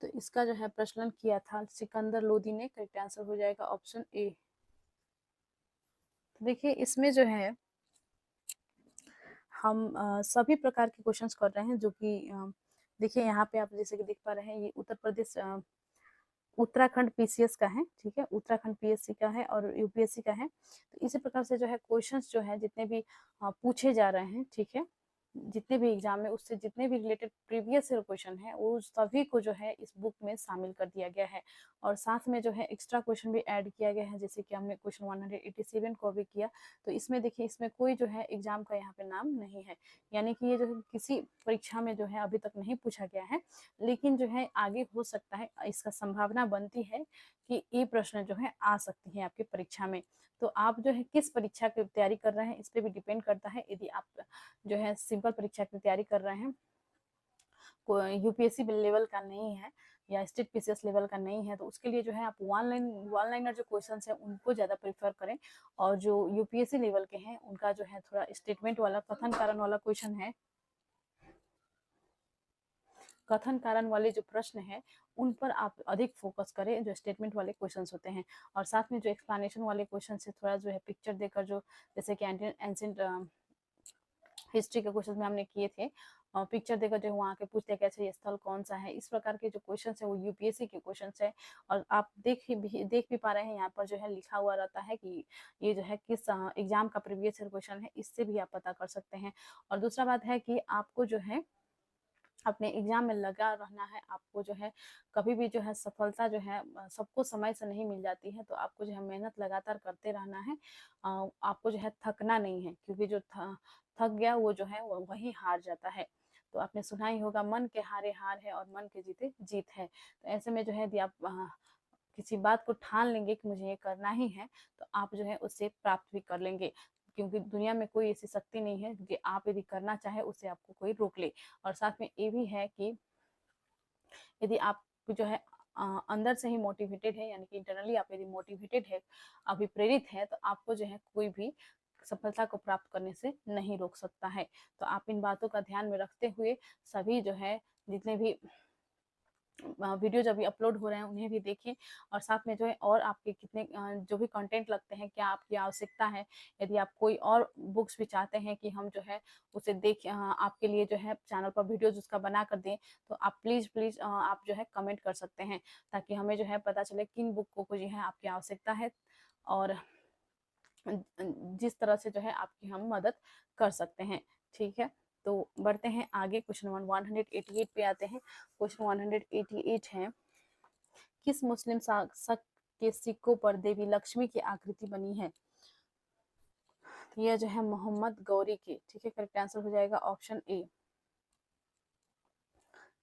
तो इसका जो है प्रचलन किया था सिकंदर लोदी ने। करेक्ट आंसर हो जाएगा ऑप्शन ए। तो देखिए इसमें जो है हम सभी प्रकार के क्वेश्चंस कर रहे हैं, जो कि देखिए यहाँ पे आप जैसे कि देख पा रहे हैं, ये उत्तर प्रदेश उत्तराखंड पीसीएस का है, ठीक है, उत्तराखंड पीएससी का है और यूपीएससी का है। तो इसी प्रकार से जो है क्वेश्चंस जो है जितने भी पूछे जा रहे हैं, ठीक है, जितने भी एग्जाम में उससे जितने भी रिलेटेड प्रीवियस ईयर क्वेश्चन है वो सभी को जो है इस बुक में शामिल कर दिया गया है। और साथ में जो है एक्स्ट्रा क्वेश्चन भी ऐड किया गया है, जैसे कि हमने क्वेश्चन 187 को भी किया। तो इसमें देखिए इसमें कोई जो है एग्जाम का यहाँ पे नाम नहीं है, यानी कि ये जो है किसी परीक्षा में जो है अभी तक नहीं पूछा गया है, लेकिन जो है आगे हो सकता है, इसका संभावना बनती है कि ये प्रश्न जो है आ सकती है आपकी परीक्षा में। तो आप जो है किस परीक्षा की तैयारी कर रहे हैं इस पे भी डिपेंड करता है। यदि आप जो है सिंपल परीक्षा की तैयारी कर रहे हैं, यूपीएससी लेवल का नहीं है या स्टेट पीसीएस लेवल का नहीं है, तो उसके लिए जो है आप वन लाइनर जो क्वेश्चन है उनको ज़्यादा प्रेफर करें। और जो यूपीएससी लेवल के हैं उनका जो है थोड़ा स्टेटमेंट वाला कथन कारण वाला क्वेश्चन है, कथन कारण वाले जो प्रश्न है उन पर आप अधिक फोकस करें, जो स्टेटमेंट वाले क्वेश्चंस होते हैं। और साथ में जो एक्सप्लेनेशन वाले क्वेश्चन है थोड़ा जो है पिक्चर देकर, जो जैसे कि एंशिएंट हिस्ट्री के क्वेश्चन में हमने किए थे, पिक्चर देकर जो वहाँ के पूछते कैसे ये स्थल कौन सा है, इस प्रकार के जो क्वेश्चन है वो यूपीएससी के क्वेश्चन है। और आप देख भी पा रहे हैं यहाँ पर जो है लिखा हुआ रहता है कि ये जो है किस एग्जाम का प्रीवियस ईयर क्वेश्चन है, इससे भी आप पता कर सकते हैं। और दूसरा बात है कि आपको जो है अपने एग्जाम में लगा रहना है। आपको जो है कभी भी जो है सफलता जो है सबको समय से नहीं मिल जाती है, तो आपको जो है मेहनत लगातार करते रहना है। आपको जो है थकना नहीं है, क्योंकि जो थक गया वो जो है वही हार जाता है। तो आपने सुना ही होगा, मन के हारे हार है और मन के जीते जीत है। तो ऐसे में जो है यदि आप किसी बात को ठान लेंगे कि मुझे ये करना ही है, तो आप जो है उससे प्राप्त भी कर लेंगे, क्योंकि दुनिया में कोई ऐसी शक्ति नहीं है कि आप यदि करना चाहे उसे आपको कोई रोक ले। और साथ में ये भी है कि यदि आप जो है अंदर से ही मोटिवेटेड है, यानी कि इंटरनली आप यदि मोटिवेटेड है, अभी प्रेरित है, तो आपको जो है कोई भी सफलता को प्राप्त करने से नहीं रोक सकता है। तो आप इन बातों का ध्यान में रखते हुए सभी जो है जितने भी वीडियो जब भी अपलोड हो रहे हैं उन्हें भी देखें। और साथ में जो है और आपके कितने जो भी कंटेंट लगते हैं, क्या आपकी आवश्यकता है, यदि आप कोई और बुक्स भी चाहते हैं कि हम जो है उसे देख आपके लिए जो है चैनल पर वीडियोज उसका बना कर दें, तो आप प्लीज़ आप जो है कमेंट कर सकते हैं, ताकि हमें जो है पता चले किन बुक को जो है आपकी आवश्यकता है, और जिस तरह से जो है आपकी हम मदद कर सकते हैं। ठीक है, तो बढ़ते हैं आगे, क्वेश्चन नंबर 188 पे आते हैं। क्वेश्चन 188 है, किस मुस्लिम शासक के सिक्कों पर देवी लक्ष्मी की आकृति बनी है? तो यह जो है मोहम्मद गौरी के, ठीक है, करेक्ट आंसर हो जाएगा ऑप्शन ए।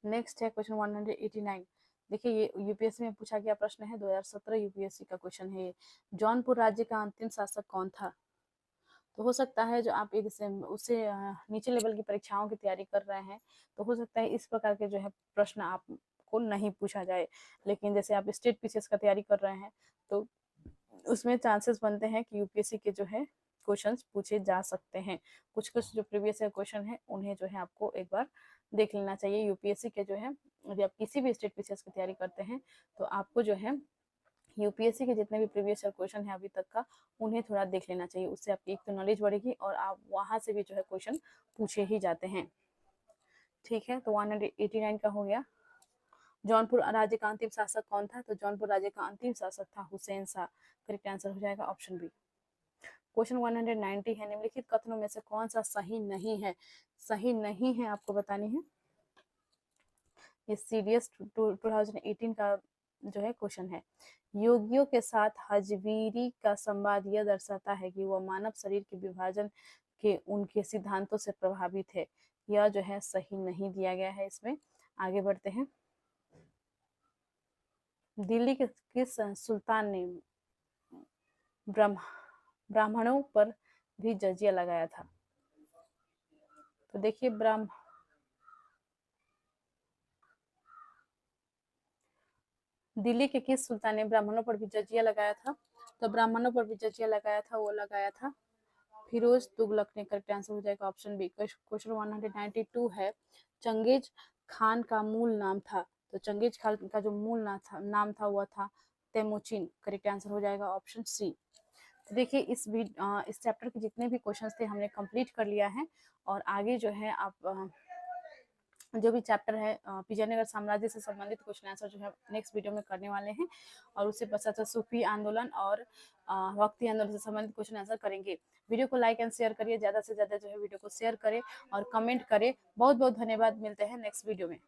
नेक्स्ट है क्वेश्चन 189। देखिए ये यूपीएससी में पूछा गया प्रश्न है, 2017 यूपीएससी का क्वेश्चन है ये। जौनपुर राज्य का अंतिम शासक कौन था? तो हो सकता है जो आप एक उससे नीचे लेवल की परीक्षाओं की तैयारी कर रहे हैं तो हो सकता है इस प्रकार के जो है प्रश्न आपको नहीं पूछा जाए, लेकिन जैसे आप स्टेट पीसीएस का तैयारी कर रहे हैं तो उसमें चांसेस बनते हैं कि यूपीएससी के जो है क्वेश्चंस पूछे जा सकते हैं। कुछ कुछ जो प्रीवियस ईयर क्वेश्चन है उन्हें जो है आपको एक बार देख लेना चाहिए। यूपीएससी के जो है यदि आप किसी भी स्टेट पीसीएस की तैयारी करते हैं तो आपको जो है यूपीएससी के जितने भी प्रीवियस ईयर क्वेश्चन है अभी तक का उन्हें थोड़ा देख लेना चाहिए। उससे आपकी एक तो नॉलेज बढ़ेगी और आप वहां से भी जो है क्वेश्चन पूछे ही जाते हैं। ठीक है, तो 189 का हो गया। जौनपुर राज्य का अंतिम शासक कौन था? तो जौनपुर राज्य का अंतिम शासक था हुसैन शाह। करेक्ट आंसर हो जाएगा ऑप्शन बी। क्वेश्चन 190 है, निम्नलिखित कथनों में से कौन सा सही नहीं है? सही नहीं है आपको बतानी है। ये सीडीएस 2018 का जो है क्वेश्चन है। योगियों के साथ हजवीरी का संवाद यह दर्शाता है कि वह मानव शरीर के विभाजन के उनके सिद्धांतों से प्रभावित है। यह जो है सही नहीं दिया गया है इसमें। आगे बढ़ते हैं। दिल्ली के किस सुल्तान ने ब्राह्मणों पर भी जजिया लगाया था? तो देखिए दिल्ली के किस सुल्तान ने ब्राह्मणों पर भी जजिया लगाया था? तो ब्राह्मणों पर भी जजिया लगाया था, वो लगाया था फिरोज तुगलक ने। करेक्ट आंसर हो जाएगा ऑप्शन बी। क्वेश्चन 192 है, चंगेज खान का मूल नाम था? तो चंगेज खान का जो मूल नाम था वह था तेमुचिन। करेक्ट आंसर हो जाएगा ऑप्शन सी। तो देखिए इस चैप्टर के जितने भी क्वेश्चंस थे हमने कंप्लीट कर लिया है और आगे जो है आप जो भी चैप्टर है विजयनगर साम्राज्य से संबंधित क्वेश्चन आंसर जो है नेक्स्ट वीडियो में करने वाले हैं और उससे पश्चात सूफी आंदोलन और भक्ति आंदोलन से संबंधित क्वेश्चन आंसर करेंगे। वीडियो को लाइक एंड शेयर करिए, ज्यादा से ज्यादा जो है वीडियो को शेयर करें और कमेंट करें। बहुत बहुत धन्यवाद, मिलते हैं नेक्स्ट वीडियो में।